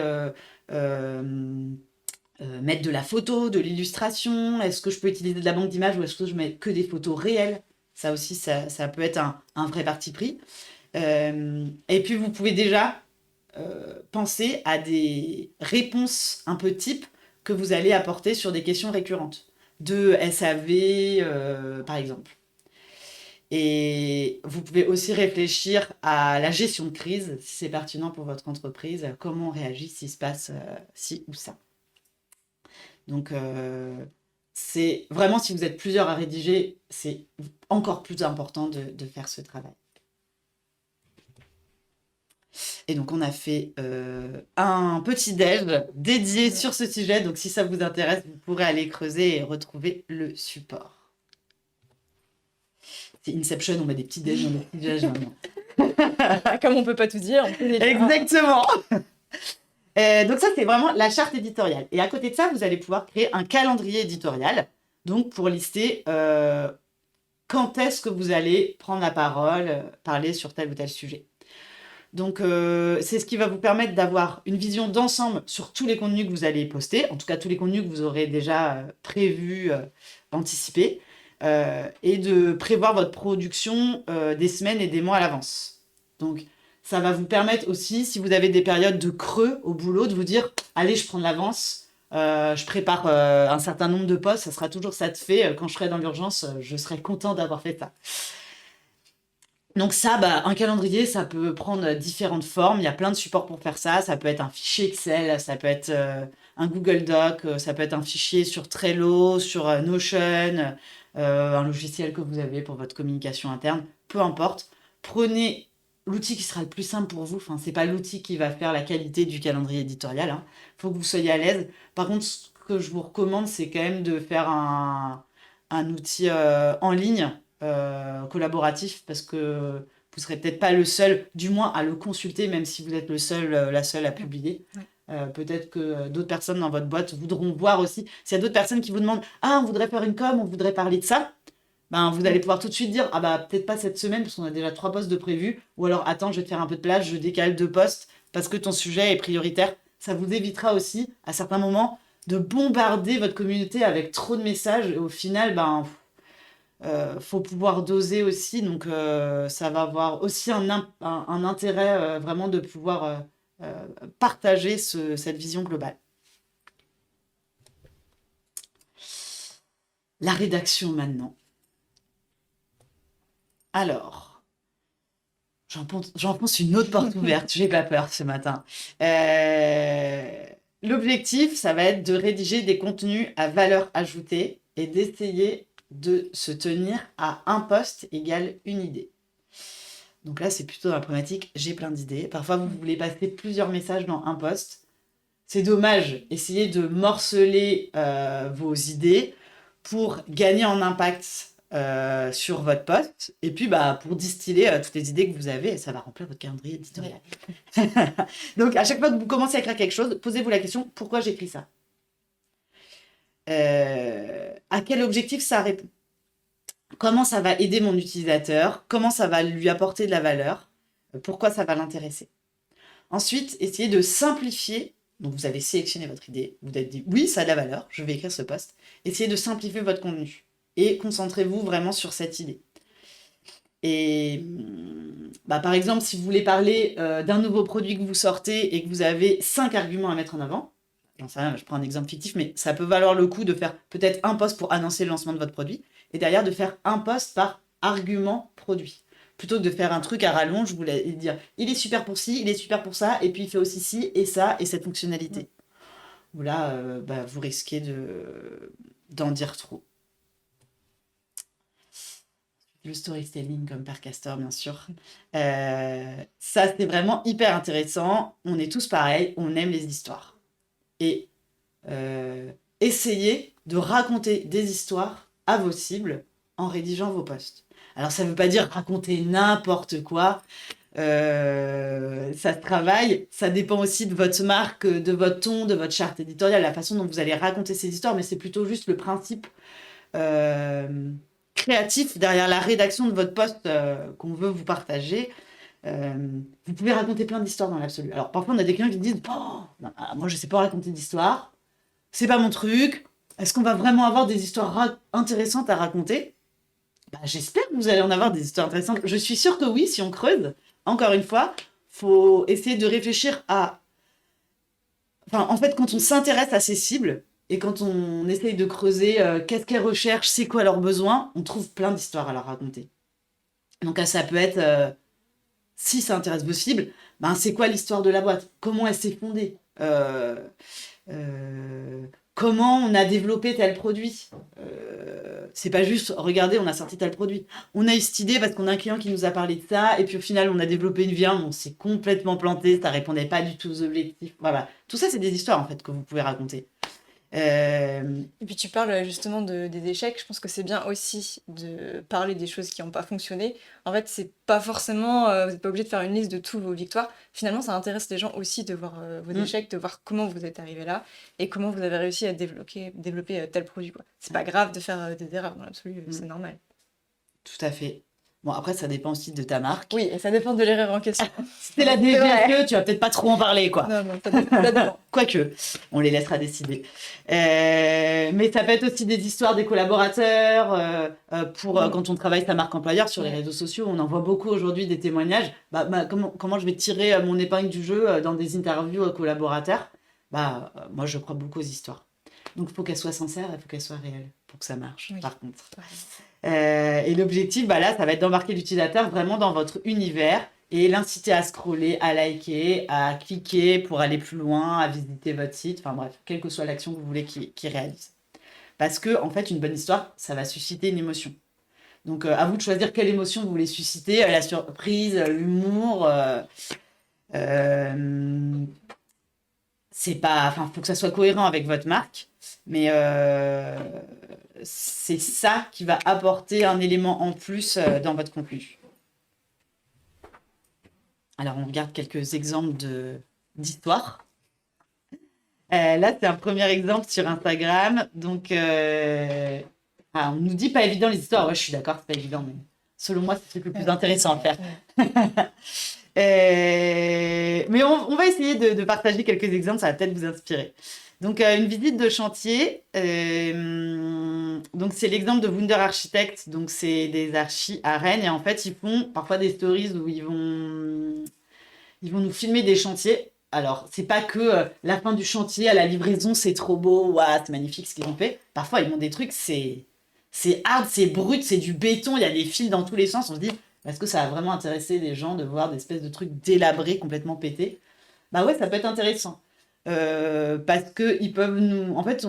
mettre de la photo, de l'illustration? Est-ce que je peux utiliser de la banque d'images ou est-ce que je mets que des photos réelles? Ça aussi, ça peut être un vrai parti pris. Et puis, vous pouvez déjà penser à des réponses un peu type que vous allez apporter sur des questions récurrentes de SAV, par exemple. Et vous pouvez aussi réfléchir à la gestion de crise, si c'est pertinent pour votre entreprise, comment on réagit s'il se passe ci ou ça. Donc, c'est vraiment, si vous êtes plusieurs à rédiger, c'est encore plus important de faire ce travail. Et donc, on a fait un petit déj dédié sur ce sujet. Donc, si ça vous intéresse, vous pourrez aller creuser et retrouver le support. C'est Inception, on met des petits déj dans les petits déj maintenant. Comme on peut pas tout dire, on peut les dire. Exactement. Donc ça, c'est vraiment la charte éditoriale. Et à côté de ça, vous allez pouvoir créer un calendrier éditorial, donc pour lister quand est-ce que vous allez prendre la parole, parler sur tel ou tel sujet. Donc c'est ce qui va vous permettre d'avoir une vision d'ensemble sur tous les contenus que vous allez poster, en tout cas tous les contenus que vous aurez déjà prévus, anticipés, et de prévoir votre production des semaines et des mois à l'avance. Donc ça va vous permettre aussi, si vous avez des périodes de creux au boulot, de vous dire « Allez, je prends de l'avance, je prépare un certain nombre de postes, ça sera toujours ça de fait. Quand je serai dans l'urgence, je serai content d'avoir fait ça. » Donc ça, un calendrier, ça peut prendre différentes formes. Il y a plein de supports pour faire ça. Ça peut être un fichier Excel, ça peut être un Google Doc, ça peut être un fichier sur Trello, sur Notion, un logiciel que vous avez pour votre communication interne. Peu importe. Prenez l'outil qui sera le plus simple pour vous. Enfin, c'est pas l'outil qui va faire la qualité du calendrier éditorial. Il faut que vous soyez à l'aise. Par contre, ce que je vous recommande, c'est quand même de faire un outil en ligne, collaboratif, parce que vous serez peut-être pas le seul, du moins à le consulter, même si vous êtes le seul, la seule à publier. Peut-être que d'autres personnes dans votre boîte voudront voir aussi. S'il y a d'autres personnes qui vous demandent « Ah, on voudrait faire une com, on voudrait parler de ça », vous allez pouvoir tout de suite dire « Ah peut-être pas cette semaine, parce qu'on a déjà 3 posts de prévus. » Ou alors « Attends, je vais te faire un peu de place, je décale 2 posts, parce que ton sujet est prioritaire. » Ça vous évitera aussi, à certains moments, de bombarder votre communauté avec trop de messages. Et au final, faut pouvoir doser aussi. Donc, ça va avoir aussi un intérêt vraiment de pouvoir partager cette vision globale. La rédaction maintenant. Alors, j'enfonce une autre porte ouverte. J'ai pas peur ce matin. L'objectif, ça va être de rédiger des contenus à valeur ajoutée et d'essayer de se tenir à un post égale une idée. Donc là, c'est plutôt dans la problématique, j'ai plein d'idées. Parfois, vous voulez passer plusieurs messages dans un post. C'est dommage. Essayez de morceler vos idées pour gagner en impact sur votre post. Et puis, pour distiller toutes les idées que vous avez, ça va remplir votre calendrier éditorial. Donc, à chaque fois que vous commencez à écrire quelque chose, posez-vous la question, pourquoi j'écris ça ? À quel objectif ça répond? Comment ça va aider mon utilisateur? Comment ça va lui apporter de la valeur? Pourquoi ça va l'intéresser? Ensuite, essayez de simplifier. Donc, vous avez sélectionné votre idée. Vous vous êtes dit, oui, ça a de la valeur, je vais écrire ce post. Essayez de simplifier votre contenu et concentrez-vous vraiment sur cette idée. Et par exemple, si vous voulez parler d'un nouveau produit que vous sortez et que vous avez 5 arguments à mettre en avant, j'en sais rien, je prends un exemple fictif, mais ça peut valoir le coup de faire peut-être un post pour annoncer le lancement de votre produit et derrière de faire un post par argument produit. Plutôt que de faire un truc à rallonge, je voulais dire il est super pour ci, il est super pour ça, et puis il fait aussi ci et ça et cette fonctionnalité. Où là, vous risquez d'en dire trop. Le storytelling comme Père Castor, bien sûr. Ça, c'est vraiment hyper intéressant. On est tous pareils, on aime les histoires. Et essayez de raconter des histoires à vos cibles en rédigeant vos posts. Alors, ça ne veut pas dire raconter n'importe quoi. Ça se travaille. Ça dépend aussi de votre marque, de votre ton, de votre charte éditoriale, la façon dont vous allez raconter ces histoires, mais c'est plutôt juste le principe créatif derrière la rédaction de votre post qu'on veut vous partager. Vous pouvez raconter plein d'histoires dans l'absolu. Alors, parfois, on a des clients qui disent « moi, je ne sais pas raconter d'histoires. C'est pas mon truc. Est-ce qu'on va vraiment avoir des histoires intéressantes à raconter ?» J'espère que vous allez en avoir des histoires intéressantes. Je suis sûre que oui, si on creuse. encore une fois, faut essayer de réfléchir à... Enfin, en fait, quand on s'intéresse à ces cibles et quand on essaye de creuser qu'est-ce qu'elles recherchent, c'est quoi leurs besoins, on trouve plein d'histoires à leur raconter. Donc ça peut être, si ça intéresse vos cibles, ben, c'est quoi l'histoire de la boîte? Comment elle s'est fondée? Euh, Comment on a développé tel produit? C'est pas juste, regardez, on a sorti tel produit. On a eu cette idée parce qu'on a un client qui nous a parlé de ça, et puis au final, on a développé une viande, on s'est complètement planté, ça répondait pas du tout aux objectifs. Voilà. Tout ça, c'est des histoires, en fait, que vous pouvez raconter. Et puis tu parles justement des échecs. Je pense que c'est bien aussi de parler des choses qui n'ont pas fonctionné. En fait, c'est pas forcément, vous n'êtes pas obligé de faire une liste de toutes vos victoires. Finalement, ça intéresse les gens aussi de voir vos échecs, de voir comment vous êtes arrivé là et comment vous avez réussi à développer tel produit, quoi. C'est pas grave de faire des erreurs dans l'absolu, c'est normal. Tout à fait. Bon, après, ça dépend aussi de ta marque. Oui, et ça dépend de l'erreur en question. Si c'est la C'est vrai. DGSE, tu vas peut-être pas trop en parler, quoi. Non, non, ça dépend. Quoique, on les laissera décider. Mais ça peut être aussi des histoires des collaborateurs. Quand on travaille sa marque employeur sur les réseaux sociaux, on en voit beaucoup aujourd'hui des témoignages. Comment je vais tirer mon épingle du jeu dans des interviews collaborateurs? Moi, je crois beaucoup aux histoires. Donc, il faut qu'elles soient sincères, il faut qu'elles soient réelles pour que ça marche, Oui. par contre. Ouais. Et l'objectif, là, ça va être d'embarquer l'utilisateur vraiment dans votre univers et l'inciter à scroller, à liker, à cliquer pour aller plus loin, à visiter votre site. Enfin bref, quelle que soit l'action que vous voulez qu'il réalise. Parce que, en fait, une bonne histoire, ça va susciter une émotion. Donc, à vous de choisir quelle émotion vous voulez susciter, la surprise, l'humour. C'est pas, enfin, faut que ça soit cohérent avec votre marque, mais c'est ça qui va apporter un élément en plus dans votre contenu. Alors, on regarde quelques exemples d'histoires. Là, c'est un premier exemple sur Instagram. Donc, on nous dit pas évident les histoires. Ouais, je suis d'accord, c'est pas évident, mais selon moi, c'est le plus intéressant à faire. Mais on va essayer de partager quelques exemples, ça va peut-être vous inspirer. Donc, une visite de chantier. Donc, c'est l'exemple de Wunder Architect. Donc, c'est des archis à Rennes. Et en fait, ils font parfois des stories où ils vont nous filmer des chantiers. Alors, c'est pas que la fin du chantier à la livraison, c'est trop beau, waouh, c'est magnifique ce qu'ils ont fait. Parfois, ils montent des trucs, c'est hard, c'est brut, c'est du béton, il y a des fils dans tous les sens. On se dit, est-ce que ça va vraiment intéresser les gens de voir des espèces de trucs délabrés, complètement pétés? Bah ouais, ça peut être intéressant. Parce que ils peuvent nous... En fait,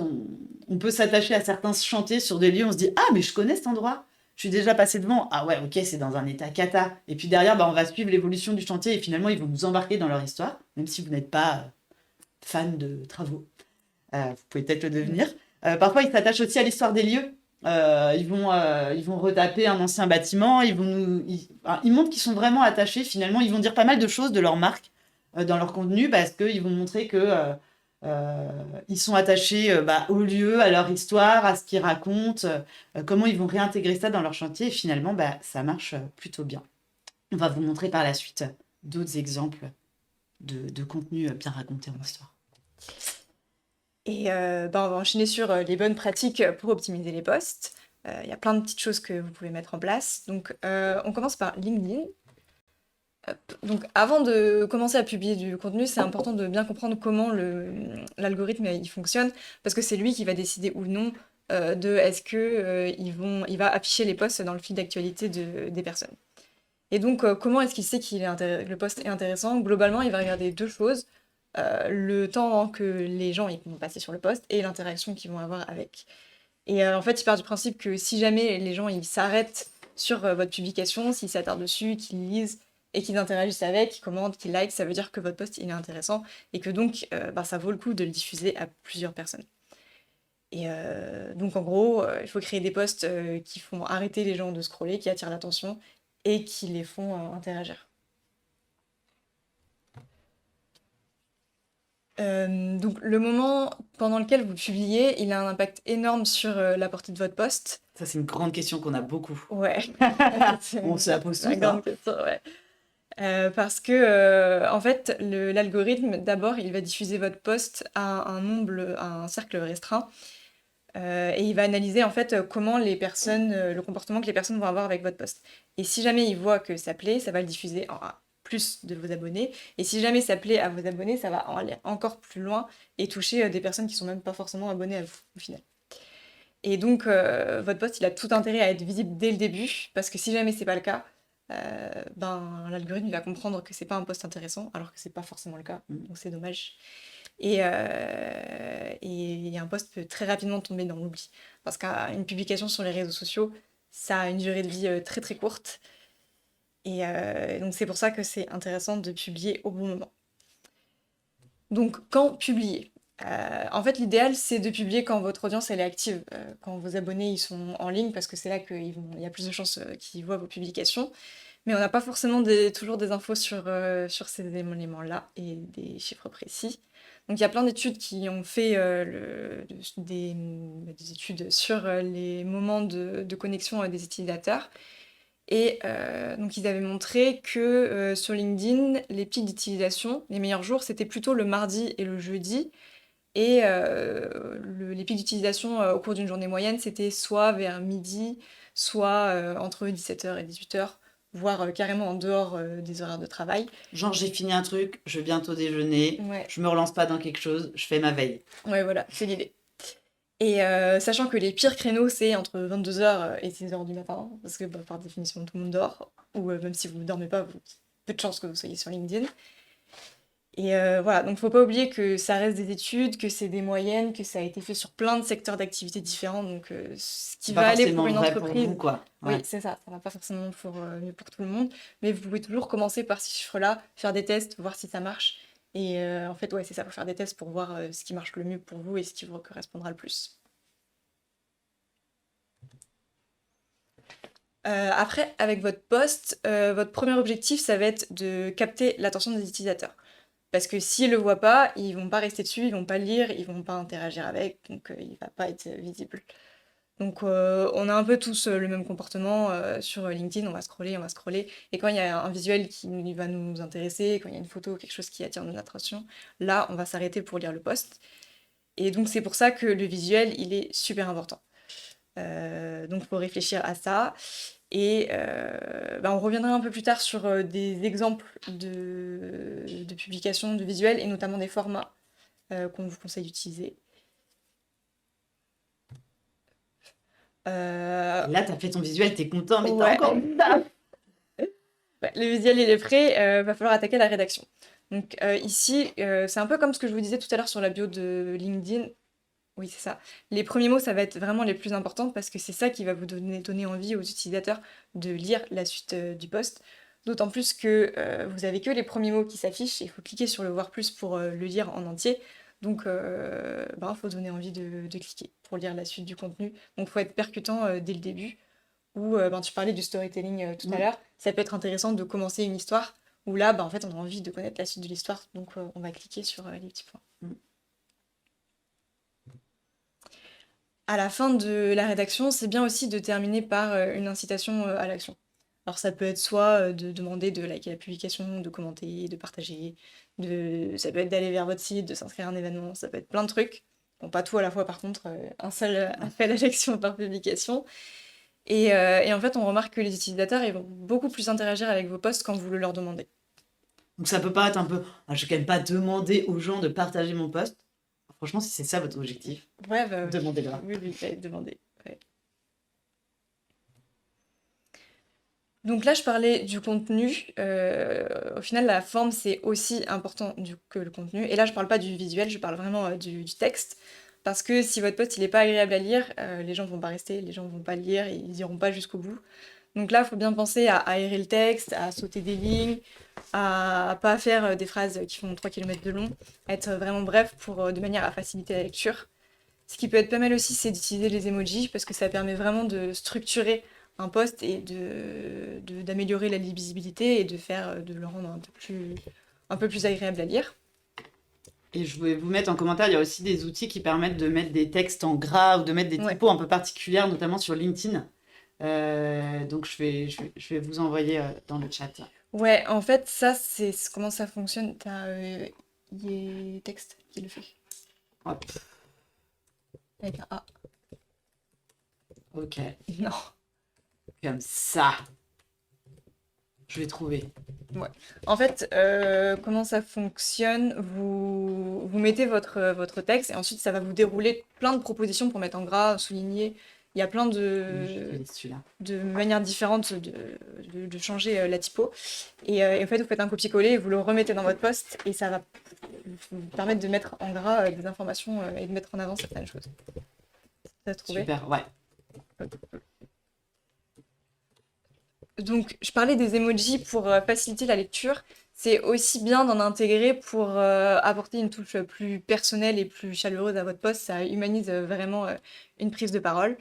on peut s'attacher à certains chantiers sur des lieux, on se dit, ah, mais je connais cet endroit. Je suis déjà passé devant. Ah ouais, ok, c'est dans un état cata. Et puis derrière, on va suivre l'évolution du chantier et finalement, ils vont nous embarquer dans leur histoire, même si vous n'êtes pas fan de travaux. Vous pouvez peut-être le devenir. Parfois, ils s'attachent aussi à l'histoire des lieux. Ils vont retaper un ancien bâtiment. Ils montrent qu'ils sont vraiment attachés. Finalement, ils vont dire pas mal de choses de leur marque dans leur contenu parce qu'ils vont montrer que ils sont attachés au lieu, à leur histoire, à ce qu'ils racontent, comment ils vont réintégrer ça dans leur chantier. Et finalement, ça marche plutôt bien. On va vous montrer par la suite d'autres exemples de contenu bien raconté en histoire. Et on va enchaîner sur les bonnes pratiques pour optimiser les posts. Il y a plein de petites choses que vous pouvez mettre en place. Donc, on commence par LinkedIn. Donc, avant de commencer à publier du contenu, c'est important de bien comprendre comment l'algorithme il fonctionne, parce que c'est lui qui va décider ou non de est-ce que il va afficher les posts dans le fil d'actualité des personnes. Et donc, comment est-ce qu'il sait le post est intéressant? Globalement, il va regarder deux choses. Le temps que les gens ils vont passer sur le post et l'interaction qu'ils vont avoir avec. Et en fait, il part du principe que si jamais les gens ils s'arrêtent sur votre publication, s'ils s'attardent dessus, qu'ils lisent et qu'ils interagissent avec, qu'ils commentent, qu'ils likent, ça veut dire que votre post il est intéressant et que donc ça vaut le coup de le diffuser à plusieurs personnes. Et donc en gros, il faut créer des posts qui font arrêter les gens de scroller, qui attirent l'attention et qui les font interagir. Donc le moment pendant lequel vous publiez, il a un impact énorme sur la portée de votre post. Ça, c'est une grande question qu'on a beaucoup. Ouais. On se la pose tous. Une grande question, ouais. Parce que en fait, l'algorithme, d'abord, il va diffuser votre post à un cercle restreint. Et il va analyser en fait comment les personnes, le comportement que les personnes vont avoir avec votre post. Et si jamais il voit que ça plaît, ça va le diffuser plus de vos abonnés. Et si jamais ça plaît à vos abonnés, ça va aller encore plus loin et toucher des personnes qui sont même pas forcément abonnées à vous au final. Et donc, votre post, il a tout intérêt à être visible dès le début, parce que si jamais c'est pas le cas, ben, l'algorithme il va comprendre que c'est pas un post intéressant, alors que c'est pas forcément le cas, donc c'est dommage. Et un post peut très rapidement tomber dans l'oubli, parce qu'une publication sur les réseaux sociaux, ça a une durée de vie très très courte, et donc c'est pour ça que c'est intéressant de publier au bon moment. Donc, quand publier? En fait, l'idéal, c'est de publier quand votre audience elle est active, quand vos abonnés ils sont en ligne, parce que c'est là qu'il y a plus de chances qu'ils voient vos publications. Mais on n'a pas forcément toujours des infos sur ces éléments-là et des chiffres précis. Donc il y a plein d'études qui ont fait des études sur les moments de connexion des utilisateurs. Et donc ils avaient montré que sur LinkedIn, les pics d'utilisation, les meilleurs jours, c'était plutôt le mardi et le jeudi. Et les pics d'utilisation au cours d'une journée moyenne, c'était soit vers midi, soit entre 17h et 18h, voire carrément en dehors des horaires de travail. Genre, j'ai fini un truc, je vais bientôt déjeuner, Ouais, je me relance pas dans quelque chose, je fais ma veille. ouais, voilà, c'est l'idée. Et sachant que les pires créneaux, c'est entre 22h et 6h du matin, parce que bah, par définition, tout le monde dort, ou même si vous ne dormez pas, peu de chances que vous soyez sur LinkedIn. Et voilà, donc faut pas oublier que ça reste des études, que c'est des moyennes, que ça a été fait sur plein de secteurs d'activité différents, donc ce qui C'est va pas aller pour forcément une vrai pour entreprise, vous, quoi. oui, Ouais. c'est ça va pas forcément mieux pour tout le monde, mais vous pouvez toujours commencer par ces chiffres-là, faire des tests, voir si ça marche. Et en fait, ouais, c'est ça, faut faire des tests pour voir ce qui marche le mieux pour vous et ce qui vous correspondra le plus. Après, avec votre post, votre premier objectif, ça va être de capter l'attention des utilisateurs. Parce que s'ils le voient pas, ils vont pas rester dessus, ils vont pas le lire, ils vont pas interagir avec, donc il va pas être visible. Donc on a un peu tous le même comportement sur LinkedIn, on va scroller, et quand il y a un visuel qui va nous intéresser, quand il y a une photo, quelque chose qui attire notre attention, là on va s'arrêter pour lire le post. Et donc c'est pour ça que le visuel, il est super important. Donc il faut réfléchir à ça. Et bah, on reviendra un peu plus tard sur des exemples de publications de visuels et notamment des formats qu'on vous conseille d'utiliser. Euh, Et là, t'as fait ton visuel, t'es content, mais t'as ouais, encore du taf. ouais, le visuel il est prêt, va falloir attaquer la rédaction. Donc ici, c'est un peu comme ce que je vous disais tout à l'heure sur la bio de LinkedIn. Oui, c'est ça. Les premiers mots, ça va être vraiment les plus importants parce que c'est ça qui va vous donner envie aux utilisateurs de lire la suite du post. D'autant plus que vous avez que les premiers mots qui s'affichent et il faut cliquer sur le voir plus pour le lire en entier. Donc, il faut donner envie de cliquer pour lire la suite du contenu. Donc, il faut être percutant dès le début. Ou, tu parlais du storytelling tout à l'heure. Ça peut être intéressant de commencer une histoire où là, en fait, on a envie de connaître la suite de l'histoire. Donc, on va cliquer sur les petits points. À la fin de la rédaction, c'est bien aussi de terminer par une incitation à l'action. Alors ça peut être soit de demander de liker la publication, de commenter, de partager, ça peut être d'aller vers votre site, de s'inscrire à un événement, ça peut être plein de trucs. Bon, pas tout à la fois par contre, un seul appel à l'action par publication. Et en fait, on remarque que les utilisateurs ils vont beaucoup plus interagir avec vos posts quand vous le leur demandez. Donc ça peut paraître un peu... Ah, je vais quand même pas demander aux gens de partager mon post. Franchement, si c'est ça votre objectif, Ouais, demandez-le. oui, demandez. Ouais. Donc là, je parlais du contenu. Au final, la forme, c'est aussi important que le contenu. Et là, je parle pas du visuel, je parle vraiment du texte. Parce que si votre post, il est pas agréable à lire, les gens vont pas rester, les gens vont pas le lire, et ils iront pas jusqu'au bout. Donc là, il faut bien penser à aérer le texte, à sauter des lignes, à pas faire des phrases qui font 3 km de long, à être vraiment bref de manière à faciliter la lecture. Ce qui peut être pas mal aussi, c'est d'utiliser les emojis parce que ça permet vraiment de structurer un post et d'améliorer la lisibilité et de le rendre un peu plus agréable à lire. Et je vais vous mettre en commentaire, il y a aussi des outils qui permettent de mettre des textes en gras ou de mettre des Ouais. typos un peu particulières, notamment sur LinkedIn. Donc je vais vous envoyer dans le chat. Ouais, en fait, ça, c'est comment ça fonctionne. T'as Texte qui le fait. Hop, Avec un A. ok, Non. comme ça. Je vais trouver. En fait, comment ça fonctionne? Vous mettez votre texte et ensuite ça va vous dérouler plein de propositions pour mettre en gras, souligner. Il y a plein Je celui-là. de manières différentes de changer la typo. Et en fait, vous faites un copier-coller, vous le remettez dans votre poste et ça va vous permettre de mettre en gras des informations et de mettre en avant certaines choses. T'as trouvé? Super, ouais. Donc, je parlais des emojis pour faciliter la lecture. C'est aussi bien d'en intégrer pour apporter une touche plus personnelle et plus chaleureuse à votre post. Ça humanise vraiment une prise de parole.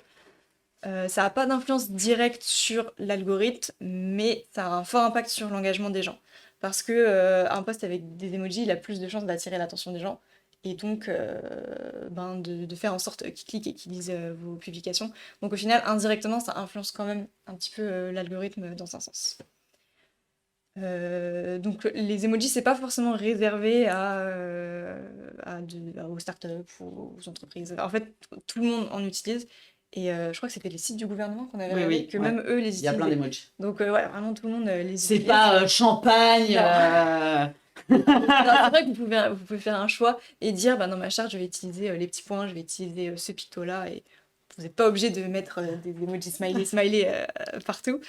Ça n'a pas d'influence directe sur l'algorithme, mais ça a un fort impact sur l'engagement des gens. Parce que un post avec des emojis, il a plus de chances d'attirer l'attention des gens. Et donc, de faire en sorte qu'ils cliquent et qu'ils lisent vos publications. Donc au final, indirectement, ça influence quand même un petit peu l'algorithme dans un sens. Donc les emojis, c'est pas forcément réservé aux startups ou aux entreprises. En fait, tout le monde en utilise. Et je crois que c'était les sites du gouvernement qu'on avait Oui, regardé, que ouais. même eux les Il y a plein utilisaient. d'emojis. Donc ouais, vraiment tout le monde les C'est utilise. pas champagne. Non, c'est vrai que vous pouvez faire un choix et dire, bah, dans ma charte, je vais utiliser les petits points, je vais utiliser ce picto-là. Et vous n'êtes pas obligé de mettre des emojis smiley partout.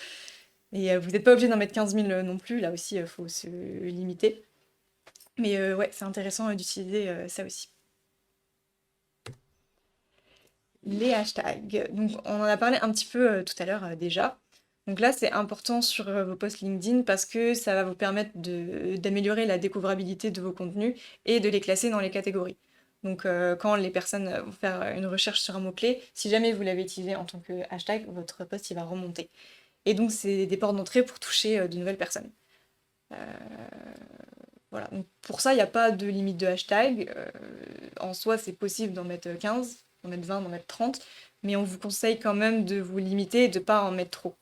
Et vous n'êtes pas obligé d'en mettre 15 000 non plus. Là aussi, il faut se limiter. Mais ouais, c'est intéressant d'utiliser ça aussi. Les hashtags. Donc, on en a parlé un petit peu tout à l'heure déjà. Donc là, c'est important sur vos posts LinkedIn parce que ça va vous permettre d'améliorer la découvrabilité de vos contenus et de les classer dans les catégories. Donc quand les personnes vont faire une recherche sur un mot-clé, si jamais vous l'avez utilisé en tant que hashtag, votre post il va remonter. Et donc c'est des portes d'entrée pour toucher de nouvelles personnes. Voilà. Donc, pour ça, il n'y a pas de limite de hashtag. En soi, c'est possible d'en mettre 15, d'en mettre 20, d'en mettre 30, mais on vous conseille quand même de vous limiter et de ne pas en mettre trop.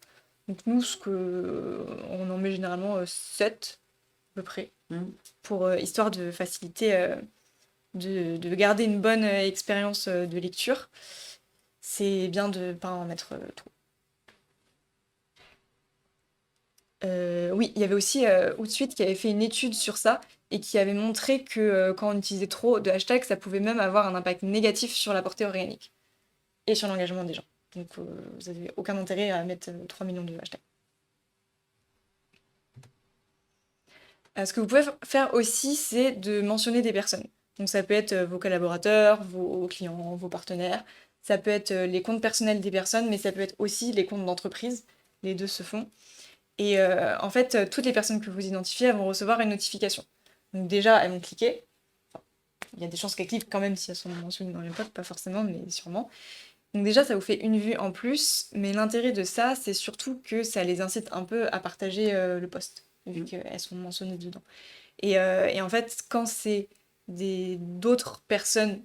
Donc nous, on en met généralement 7 à peu près, pour histoire de faciliter, de garder une bonne expérience de lecture. C'est bien de ne pas en mettre trop. Oui, il y avait aussi Outsuite qui avait fait une étude sur ça et qui avait montré que quand on utilisait trop de hashtags, ça pouvait même avoir un impact négatif sur la portée organique et sur l'engagement des gens. Donc vous n'avez aucun intérêt à mettre 3 millions de hashtags. Ce que vous pouvez faire aussi, c'est de mentionner des personnes. Donc ça peut être vos collaborateurs, vos clients, vos partenaires. Ça peut être les comptes personnels des personnes, mais ça peut être aussi les comptes d'entreprise. Les deux se font. Et en fait, toutes les personnes que vous identifiez, elles vont recevoir une notification. Donc déjà, elles vont cliquer. Enfin, il y a des chances qu'elles cliquent quand même si elles sont mentionnées dans les posts, pas forcément, mais sûrement. Donc déjà, ça vous fait une vue en plus, mais l'intérêt de ça, c'est surtout que ça les incite un peu à partager le post, vu qu'elles sont mentionnées dedans. Et en fait, quand c'est d'autres personnes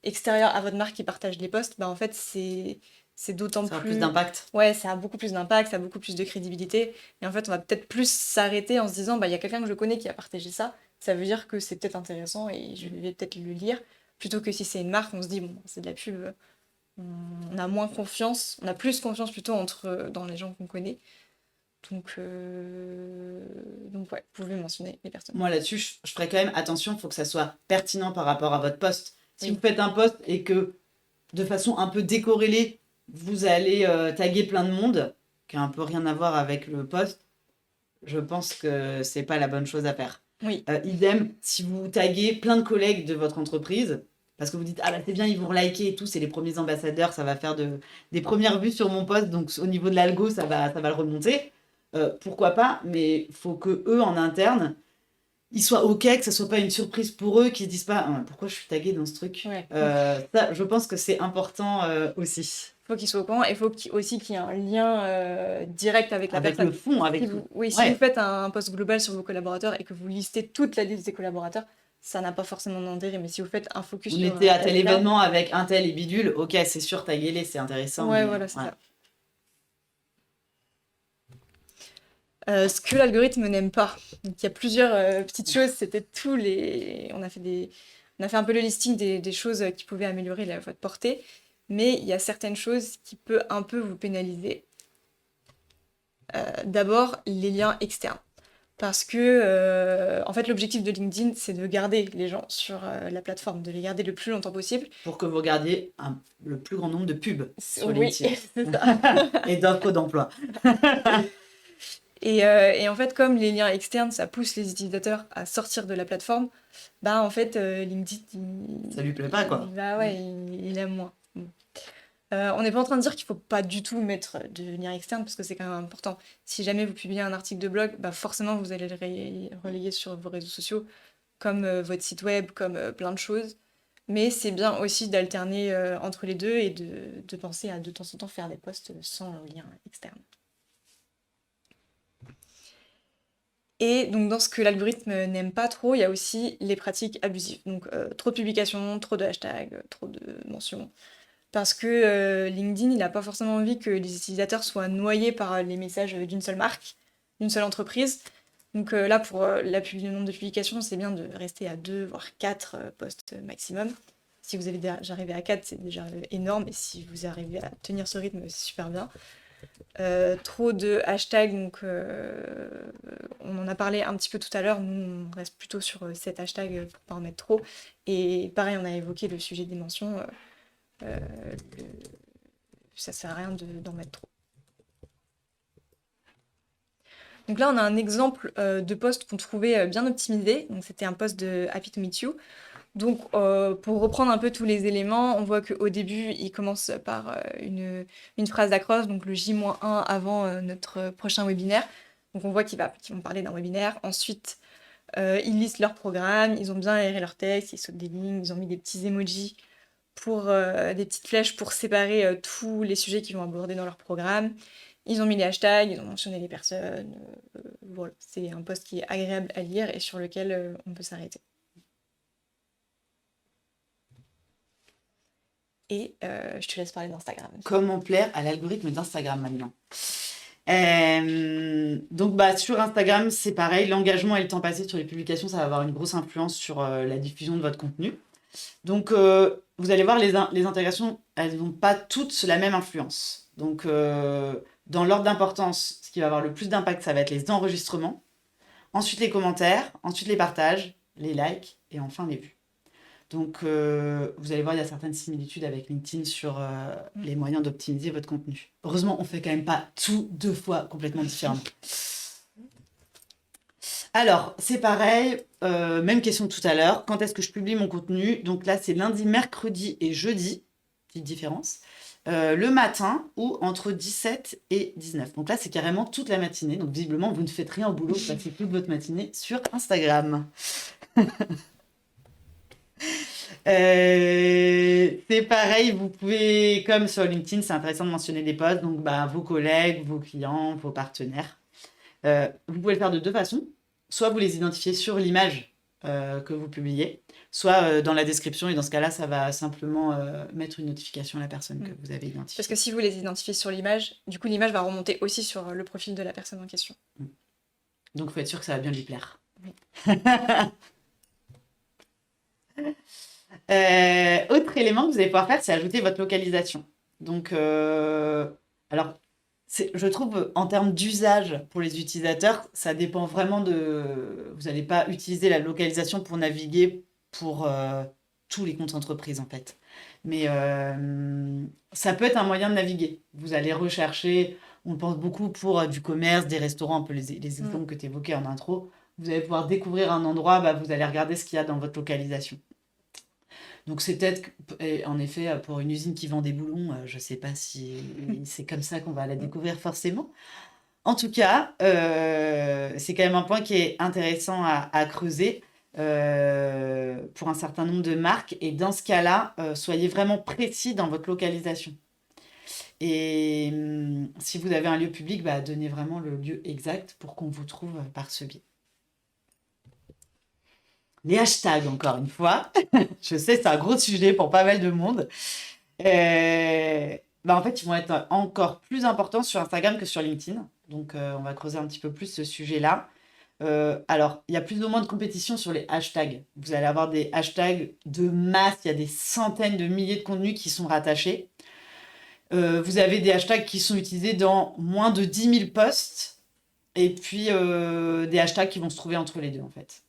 extérieures à votre marque qui partagent les posts, bah en fait, c'est d'autant Ça a plus... plus d'impact. Ouais, ça a beaucoup plus d'impact, ça a beaucoup plus de crédibilité. Et en fait, on va peut-être plus s'arrêter en se disant, bah il y a quelqu'un que je connais qui a partagé ça, ça veut dire que c'est peut-être intéressant et je vais peut-être le lire. Plutôt que si c'est une marque, on se dit, bon, c'est de la pub, on a moins confiance, on a plus confiance plutôt dans les gens qu'on connaît. Donc ouais, vous pouvez mentionner les personnes. Moi là-dessus, je ferais quand même attention, il faut que ça soit pertinent par rapport à votre post. Si Oui. vous faites un post et que de façon un peu décorrélée, vous allez taguer plein de monde, qui a un peu rien à voir avec le post, je pense que c'est pas la bonne chose à faire. Oui. Idem, si vous taguez plein de collègues de votre entreprise, parce que vous dites, ah bah c'est bien, ils vont liker et tout, c'est les premiers ambassadeurs, ça va faire des premières vues sur mon post, donc au niveau de l'algo, ça va le remonter. Pourquoi pas, mais il faut que eux en interne, ils soient ok, que ça soit pas une surprise pour eux, qu'ils se disent pas pourquoi je suis taguée dans ce truc. Ouais. Ça, je pense que c'est important aussi. Il faut qu'ils soient au courant et il faut aussi qu'il y ait un lien direct avec la Avec personne. le fond, avec Si vous, oui, si Ouais. vous faites un post global sur vos collaborateurs et que vous listez toute la liste des collaborateurs, ça n'a pas forcément d'intérêt. Mais si vous faites un focus On sur était à tel quelqu'un- événement avec un tel et bidule, ok, c'est sûr, taguez-les, c'est intéressant. Ouais, mais, voilà, c'est ça. Ce que l'algorithme n'aime pas. Donc, il y a plusieurs petites choses. C'était On a fait un peu le listing des choses qui pouvaient améliorer votre portée. Mais il y a certaines choses qui peuvent un peu vous pénaliser. D'abord, les liens externes. Parce que, en fait, l'objectif de LinkedIn, c'est de garder les gens sur la plateforme, de les garder le plus longtemps possible. Pour que vous regardiez le plus grand nombre de pubs sur Oui, LinkedIn c'est ça. et d'offres d'emploi. Et en fait, comme les liens externes, ça pousse les utilisateurs à sortir de la plateforme, bah en fait, LinkedIn, Ça lui plaît pas, quoi. bah ouais, il aime moins. Bon. On n'est pas en train de dire qu'il faut pas du tout mettre de liens externes parce que c'est quand même important. Si jamais vous publiez un article de blog, bah forcément vous allez le relayer sur vos réseaux sociaux, comme votre site web, comme plein de choses. Mais c'est bien aussi d'alterner entre les deux et de penser à de temps en temps faire des posts sans lien externe. Et donc dans ce que l'algorithme n'aime pas trop, il y a aussi les pratiques abusives. Donc trop de publications, trop de hashtags, trop de mentions. Parce que LinkedIn, il n'a pas forcément envie que les utilisateurs soient noyés par les messages d'une seule marque, d'une seule entreprise. Donc là, pour le nombre de publications, c'est bien de rester à 2, voire 4 posts maximum. Si vous avez déjà arrivé à 4, c'est déjà énorme. Et si vous arrivez à tenir ce rythme, c'est super bien. Trop de hashtags, donc on en a parlé un petit peu tout à l'heure. Nous, on reste plutôt sur 7 hashtags pour pas en mettre trop. Et pareil, on a évoqué le sujet des mentions. Ça sert à rien d'en mettre trop. Donc là, on a un exemple de post qu'on trouvait bien optimisé. Donc c'était un post de Happy to Meet You. Donc pour reprendre un peu tous les éléments, on voit qu'au début, il commence par une phrase d'accroche, donc le J-1 avant notre prochain webinaire. Donc on voit qu'ils vont parler d'un webinaire. Ensuite, ils listent leur programme, ils ont bien aéré leur texte, ils sautent des lignes, ils ont mis des petits emojis pour des petites flèches pour séparer tous les sujets qu'ils vont aborder dans leur programme. Ils ont mis les hashtags, ils ont mentionné les personnes. Voilà, c'est un post qui est agréable à lire et sur lequel on peut s'arrêter. Et je te laisse parler d'Instagram. Comment plaire à l'algorithme d'Instagram maintenant. Donc sur Instagram, c'est pareil, l'engagement et le temps passé sur les publications, ça va avoir une grosse influence sur la diffusion de votre contenu. Donc vous allez voir, les intégrations, elles n'ont pas toutes la même influence. Donc dans l'ordre d'importance, ce qui va avoir le plus d'impact, ça va être les enregistrements, ensuite les commentaires, ensuite les partages, les likes et enfin les vues. Donc, vous allez voir, il y a certaines similitudes avec LinkedIn sur les moyens d'optimiser votre contenu. Heureusement, on fait quand même pas tout 2 fois complètement différemment. Alors, c'est pareil, même question que tout à l'heure. Quand est-ce que je publie mon contenu? Donc là, c'est lundi, mercredi et jeudi, petite différence. Le matin ou entre 17 et 19. Donc là, c'est carrément toute la matinée. Donc visiblement, vous ne faites rien au boulot, vous passez toute votre matinée sur Instagram. C'est pareil, vous pouvez, comme sur LinkedIn, c'est intéressant de mentionner des posts, donc vos collègues, vos clients, vos partenaires. Vous pouvez le faire de 2 façons. Soit vous les identifiez sur l'image que vous publiez, soit dans la description, et dans ce cas-là, ça va simplement mettre une notification à la personne que vous avez identifiée. Parce que si vous les identifiez sur l'image, du coup l'image va remonter aussi sur le profil de la personne en question. Donc il faut être sûr que ça va bien lui plaire. Oui. Autre élément que vous allez pouvoir faire, c'est ajouter votre localisation. Donc, alors, je trouve, en termes d'usage pour les utilisateurs, ça dépend vraiment de... Vous n'allez pas utiliser la localisation pour naviguer pour tous les comptes entreprises, en fait. Mais ça peut être un moyen de naviguer. Vous allez rechercher, on pense beaucoup pour du commerce, des restaurants, un peu les exemples que tu évoquais en intro. Vous allez pouvoir découvrir un endroit, vous allez regarder ce qu'il y a dans votre localisation. Donc c'est peut-être, en effet, pour une usine qui vend des boulons, je ne sais pas si c'est comme ça qu'on va la découvrir forcément. En tout cas, c'est quand même un point qui est intéressant à creuser pour un certain nombre de marques. Et dans ce cas-là, soyez vraiment précis dans votre localisation. Et si vous avez un lieu public, donnez vraiment le lieu exact pour qu'on vous trouve par ce biais. Les hashtags, encore une fois. Je sais, c'est un gros sujet pour pas mal de monde. En fait, ils vont être encore plus importants sur Instagram que sur LinkedIn. Donc, on va creuser un petit peu plus ce sujet-là. Alors, il y a plus ou moins de compétition sur les hashtags. Vous allez avoir des hashtags de masse. Il y a des centaines de milliers de contenus qui sont rattachés. Vous avez des hashtags qui sont utilisés dans moins de 10 000 posts et puis des hashtags qui vont se trouver entre les deux en fait.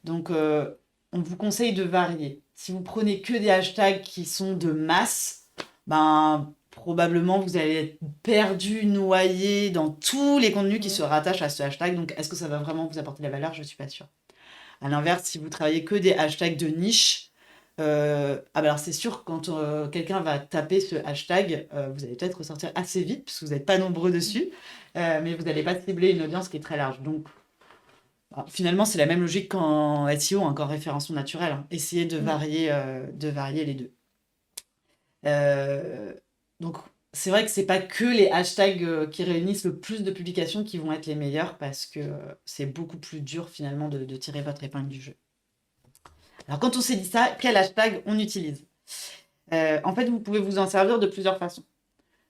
Donc on vous conseille de varier. Si vous prenez que des hashtags qui sont de masse, ben probablement vous allez être perdu, noyé dans tous les contenus qui se rattachent à ce hashtag. Donc est-ce que ça va vraiment vous apporter de la valeur? Je ne suis pas sûre. À l'inverse, si vous travaillez que des hashtags de niche, alors c'est sûr, quand quelqu'un va taper ce hashtag, vous allez peut-être ressortir assez vite, parce que vous n'êtes pas nombreux dessus, mais vous n'allez pas cibler une audience qui est très large. Donc, finalement, c'est la même logique qu'en SEO, hein, qu'en référencement naturel. Hein. Essayez de varier les deux. Donc, c'est vrai que c'est pas que les hashtags qui réunissent le plus de publications qui vont être les meilleurs, parce que c'est beaucoup plus dur, finalement, de tirer votre épingle du jeu. Alors, quand on s'est dit ça, quel hashtag on utilise? En fait, vous pouvez vous en servir de plusieurs façons.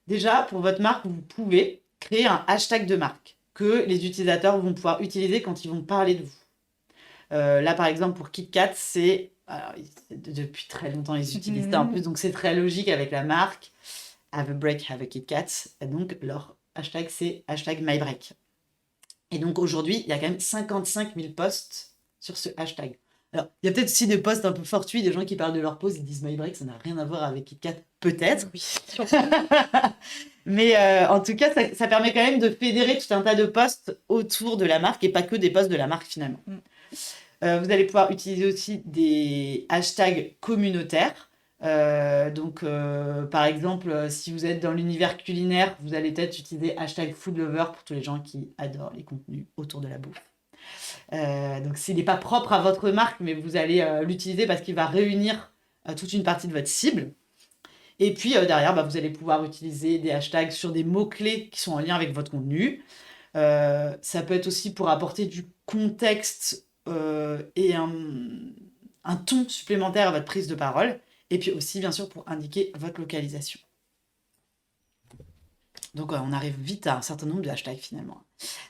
Déjà, pour votre marque, vous pouvez créer un hashtag de marque que les utilisateurs vont pouvoir utiliser quand ils vont parler de vous. Là, par exemple, pour KitKat, depuis très longtemps, ils utilisent ça en plus, donc c'est très logique avec la marque. Have a break, have a KitKat. Et donc, leur hashtag, c'est hashtag MyBreak. Et donc, aujourd'hui, il y a quand même 55 000 posts sur ce hashtag. Alors, il y a peut-être aussi des posts un peu fortuits, des gens qui parlent de leur pause, ils disent MyBreak, ça n'a rien à voir avec KitKat, peut-être. Oui. Mais en tout cas, ça permet quand même de fédérer tout un tas de posts autour de la marque et pas que des posts de la marque finalement. Vous allez pouvoir utiliser aussi des hashtags communautaires. Par exemple, si vous êtes dans l'univers culinaire, vous allez peut-être utiliser hashtag foodlover pour tous les gens qui adorent les contenus autour de la bouffe. Donc s'il n'est pas propre à votre marque, mais vous allez l'utiliser parce qu'il va réunir toute une partie de votre cible. Et puis derrière, vous allez pouvoir utiliser des hashtags sur des mots-clés qui sont en lien avec votre contenu. Ça peut être aussi pour apporter du contexte et un ton supplémentaire à votre prise de parole. Et puis aussi, bien sûr, pour indiquer votre localisation. Donc, on arrive vite à un certain nombre de hashtags, finalement.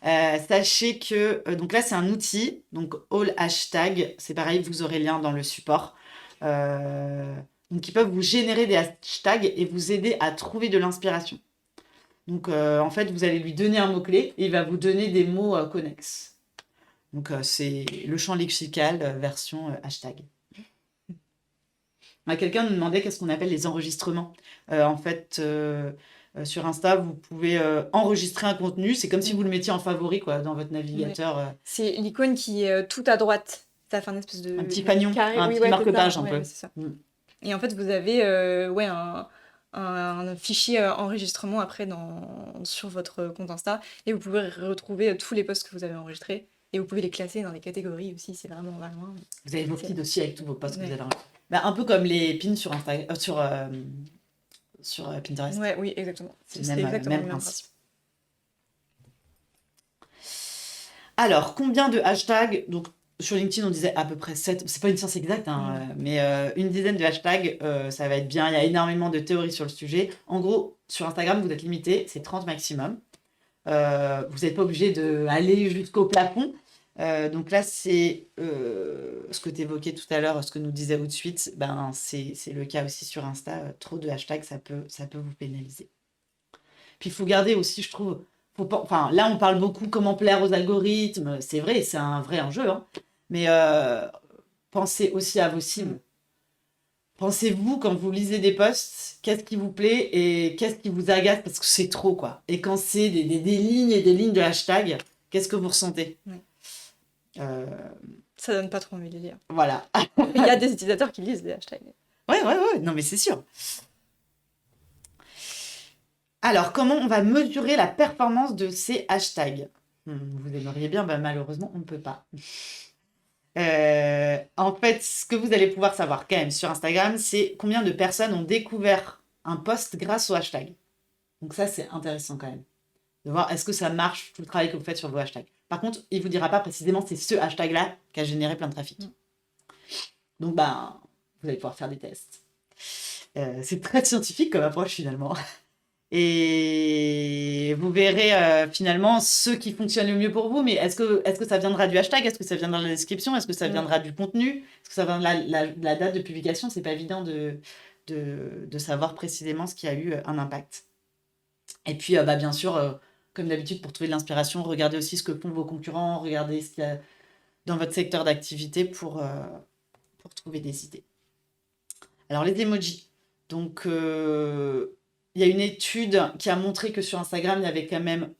Sachez que... donc là, c'est un outil. Donc, All Hashtag, c'est pareil, vous aurez le lien dans le support. Donc, ils peuvent vous générer des hashtags et vous aider à trouver de l'inspiration. Donc, en fait, vous allez lui donner un mot-clé et il va vous donner des mots connexes. Donc, c'est le champ lexical version hashtag. Quelqu'un nous demandait qu'est-ce qu'on appelle les enregistrements. En fait, sur Insta, vous pouvez enregistrer un contenu. C'est comme si vous le mettiez en favori quoi, dans votre navigateur. C'est l'icône qui est tout à droite. Ça fait un espèce de... Un petit panion, carré. un petit marque-page un peu. Ouais, c'est ça. Et en fait, vous avez un fichier enregistrement après sur votre compte Insta. Et vous pouvez retrouver tous les posts que vous avez enregistrés. Et vous pouvez les classer dans les catégories aussi. C'est vraiment... Vous avez vos feeds aussi avec tous vos posts que vous avez enregistrés. Un peu comme les pins sur Pinterest. Ouais, oui, exactement. C'est le même principe. Alors, combien de hashtags? Donc, sur LinkedIn, on disait à peu près 7. C'est pas une science exacte, mais une dizaine de hashtags, ça va être bien. Il y a énormément de théories sur le sujet. En gros, sur Instagram, vous êtes limité, c'est 30 maximum. Vous n'êtes pas obligé d'aller jusqu'au plafond. Donc là, c'est ce que tu évoquais tout à l'heure, ce que nous disait tout de suite, c'est le cas aussi sur Insta. Trop de hashtags, ça peut vous pénaliser. Puis il faut garder aussi, je trouve, là on parle beaucoup comment plaire aux algorithmes, c'est vrai, c'est un vrai enjeu, hein, mais pensez aussi à vos cibles. Pensez-vous quand vous lisez des posts, qu'est-ce qui vous plaît et qu'est-ce qui vous agace parce que c'est trop quoi. Et quand c'est des lignes et des lignes de hashtags, qu'est-ce que vous ressentez? Ça donne pas trop envie de lire. Voilà. Il y a des utilisateurs qui lisent des hashtags. Ouais, non mais c'est sûr. Alors, comment on va mesurer la performance de ces hashtags? Vous aimeriez bien, malheureusement, on ne peut pas. En fait, ce que vous allez pouvoir savoir quand même sur Instagram, c'est combien de personnes ont découvert un post grâce au hashtag. Donc ça, c'est intéressant quand même. De voir est-ce que ça marche, tout le travail que vous faites sur vos hashtags. Par contre, il ne vous dira pas précisément c'est ce hashtag-là qui a généré plein de trafic. Donc, vous allez pouvoir faire des tests. C'est très scientifique comme approche finalement. Et vous verrez finalement ceux qui fonctionnent le mieux pour vous. Mais est-ce que ça viendra du hashtag? Est-ce que ça viendra de la description? Est-ce que ça viendra du contenu? Est-ce que ça viendra de la date de publication? C'est pas évident de savoir précisément ce qui a eu un impact. Et puis, bien sûr, comme d'habitude, pour trouver de l'inspiration, regardez aussi ce que font vos concurrents, regardez ce qu'il y a dans votre secteur d'activité pour trouver des idées. Alors, les emojis. Donc, il y a une étude qui a montré que sur Instagram, il y avait quand même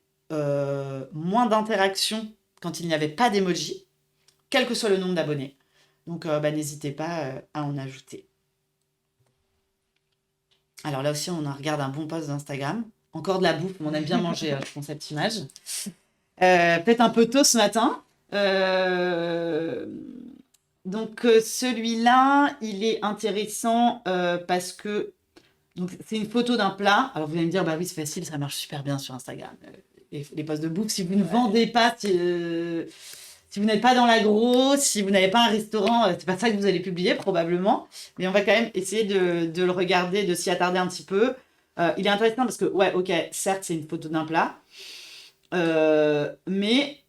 moins d'interactions quand il n'y avait pas d'emoji, quel que soit le nombre d'abonnés. Donc, n'hésitez pas à en ajouter. Alors là aussi, on regarde un bon post d'Instagram. Encore de la bouffe, mais on aime bien manger, je pense, cette image. Peut-être un peu tôt ce matin. Donc, celui-là, il est intéressant parce que donc, c'est une photo d'un plat. Alors, vous allez me dire, bah oui, c'est facile, ça marche super bien sur Instagram. Les posts de bouffe, si vous ne vendez pas, si vous n'êtes pas dans l'agro, si vous n'avez pas un restaurant, c'est pas ça que vous allez publier, probablement. Mais on va quand même essayer de le regarder, de s'y attarder un petit peu. Il est intéressant parce que, ouais, ok, certes, c'est une photo d'un plat. Mais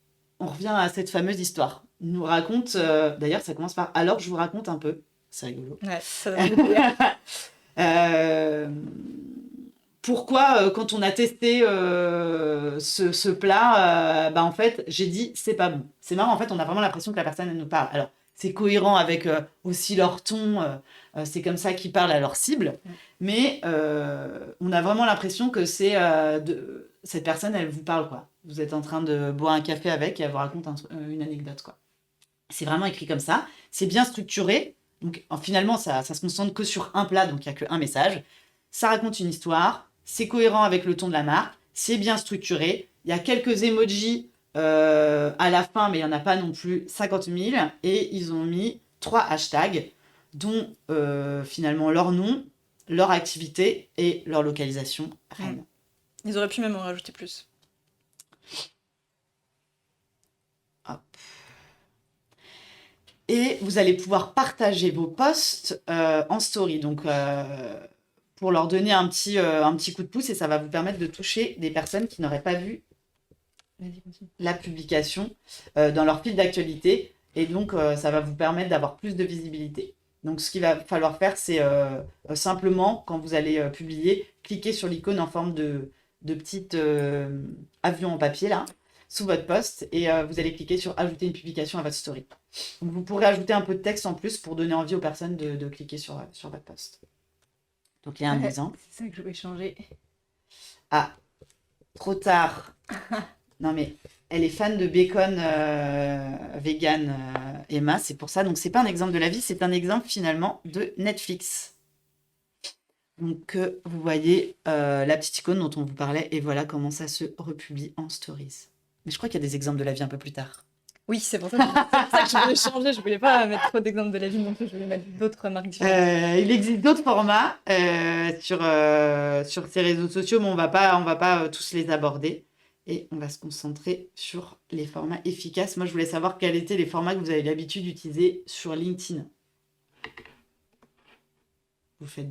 on revient à cette fameuse histoire. Il nous raconte, d'ailleurs, ça commence par « Alors, je vous raconte un peu ». C'est rigolo. Ouais, ça donne beaucoup pourquoi, quand on a testé ce plat, en fait, j'ai dit c'est pas bon. C'est marrant, en fait, on a vraiment l'impression que la personne elle nous parle. Alors, c'est cohérent avec aussi leur ton, c'est comme ça qu'ils parlent à leur cible, mais on a vraiment l'impression que cette personne, elle vous parle, quoi. Vous êtes en train de boire un café avec et elle vous raconte une anecdote, quoi. C'est vraiment écrit comme ça, c'est bien structuré, donc finalement, ça se concentre que sur un plat, donc il n'y a qu'un message. Ça raconte une histoire, c'est cohérent avec le ton de la marque, c'est bien structuré. Il y a quelques emojis à la fin, mais il n'y en a pas non plus 50 000. Et ils ont mis 3 hashtags, dont finalement leur nom, leur activité et leur localisation. Rennes. Ils auraient pu même en rajouter plus. Hop. Et vous allez pouvoir partager vos posts en story. Donc, pour leur donner un petit coup de pouce et ça va vous permettre de toucher des personnes qui n'auraient pas vu la publication dans leur fil d'actualité et donc ça va vous permettre d'avoir plus de visibilité. Donc ce qu'il va falloir faire, c'est simplement, quand vous allez publier, cliquer sur l'icône en forme de petit avion en papier là, sous votre post et vous allez cliquer sur ajouter une publication à votre story. Donc vous pourrez ajouter un peu de texte en plus pour donner envie aux personnes de cliquer sur votre post. Donc, il y a un exemple. C'est ça que je voulais changer. Ah, trop tard. Non, mais elle est fan de bacon vegan, Emma, c'est pour ça. Donc, c'est pas un exemple de la vie, c'est un exemple finalement de Netflix. Donc, vous voyez la petite icône dont on vous parlait et voilà comment ça se republie en stories. Mais je crois qu'il y a des exemples de la vie un peu plus tard. Oui, c'est pour ça que je voulais changer. Je voulais pas mettre trop d'exemples de la vie non plus. Je voulais mettre d'autres marques différentes. Il existe d'autres formats sur ces réseaux sociaux, mais on va pas tous les aborder. Et on va se concentrer sur les formats efficaces. Moi, je voulais savoir quels étaient les formats que vous avez l'habitude d'utiliser sur LinkedIn. Vous faites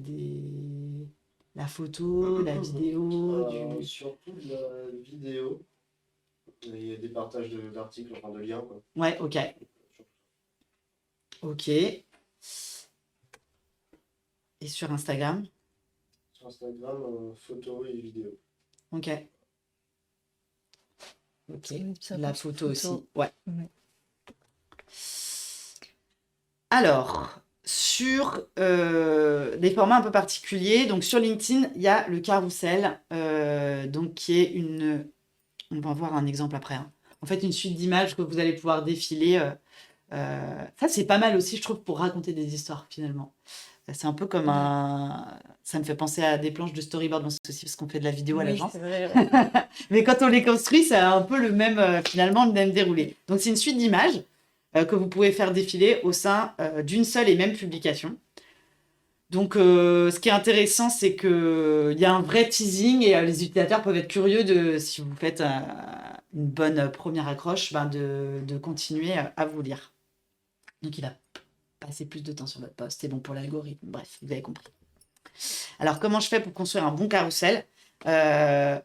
la photo, la vidéo, Surtout de la vidéo. Il y a des partages d'articles, enfin de liens, quoi. Ouais, ok. Ok. Et sur Instagram? Sur Instagram, photo et vidéo. Ok. Ok. Ça La pense photo aussi. photo. Ouais. Ouais. Alors, sur des formats un peu particuliers, donc sur LinkedIn, il y a le carrousel, donc qui est une... On va voir un exemple après. Hein. En fait, une suite d'images que vous allez pouvoir défiler. Ça, c'est pas mal aussi, je trouve, pour raconter des histoires, finalement. C'est un peu comme un... Ça me fait penser à des planches de storyboard, bon, c'est aussi parce qu'on fait de la vidéo à Oui, l'agence. c'est vrai. Mais quand on les construit, ça a un peu le même, finalement, le même déroulé. Donc, c'est une suite d'images que vous pouvez faire défiler au sein d'une seule et même publication. Donc, ce qui est intéressant, c'est qu'il y a un vrai teasing et les utilisateurs peuvent être curieux de, si vous faites une bonne première accroche, de continuer à vous lire. Donc, il va passer plus de temps sur votre post. C'est bon pour l'algorithme. Bref, vous avez compris. Alors, comment je fais pour construire un bon carrousel ?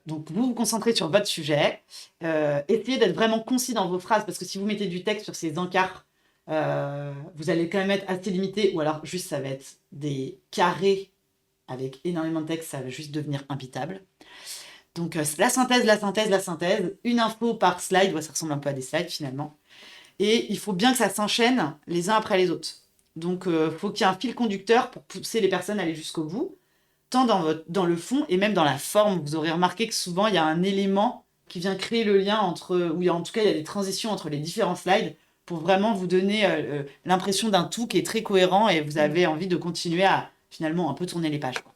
Donc, vous vous concentrez sur votre sujet. Essayez d'être vraiment concis dans vos phrases parce que si vous mettez du texte sur ces encarts, vous allez quand même être assez limité ou alors juste ça va être des carrés avec énormément de texte, ça va juste devenir imbitable. Donc, la synthèse. Une info par slide. Ouais, ça ressemble un peu à des slides, finalement. Et il faut bien que ça s'enchaîne les uns après les autres. Donc, faut qu'il y ait un fil conducteur pour pousser les personnes à aller jusqu'au bout. Tant dans le fond et même dans la forme. Vous aurez remarqué que souvent, il y a un élément qui vient créer le lien entre... Ou en tout cas, il y a des transitions entre les différents slides pour vraiment vous donner l'impression d'un tout qui est très cohérent et vous avez envie de continuer à, finalement, un peu tourner les pages, quoi.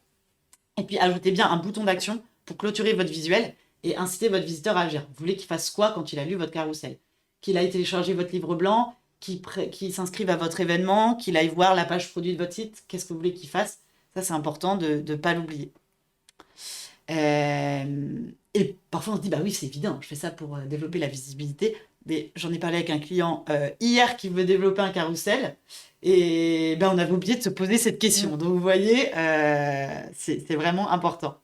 Et puis, ajoutez bien un bouton d'action pour clôturer votre visuel et inciter votre visiteur à agir. Vous voulez qu'il fasse quoi quand il a lu votre carrousel? Qu'il aille télécharger votre livre blanc, qu'il s'inscrive à votre événement, qu'il aille voir la page produit de votre site. Qu'est-ce que vous voulez qu'il fasse? Ça, c'est important de ne pas l'oublier. Et parfois, on se dit, bah oui, c'est évident, je fais ça pour développer la visibilité. Mais j'en ai parlé avec un client hier qui veut développer un carrousel. Et ben, on avait oublié de se poser cette question. Donc, vous voyez, c'est vraiment important.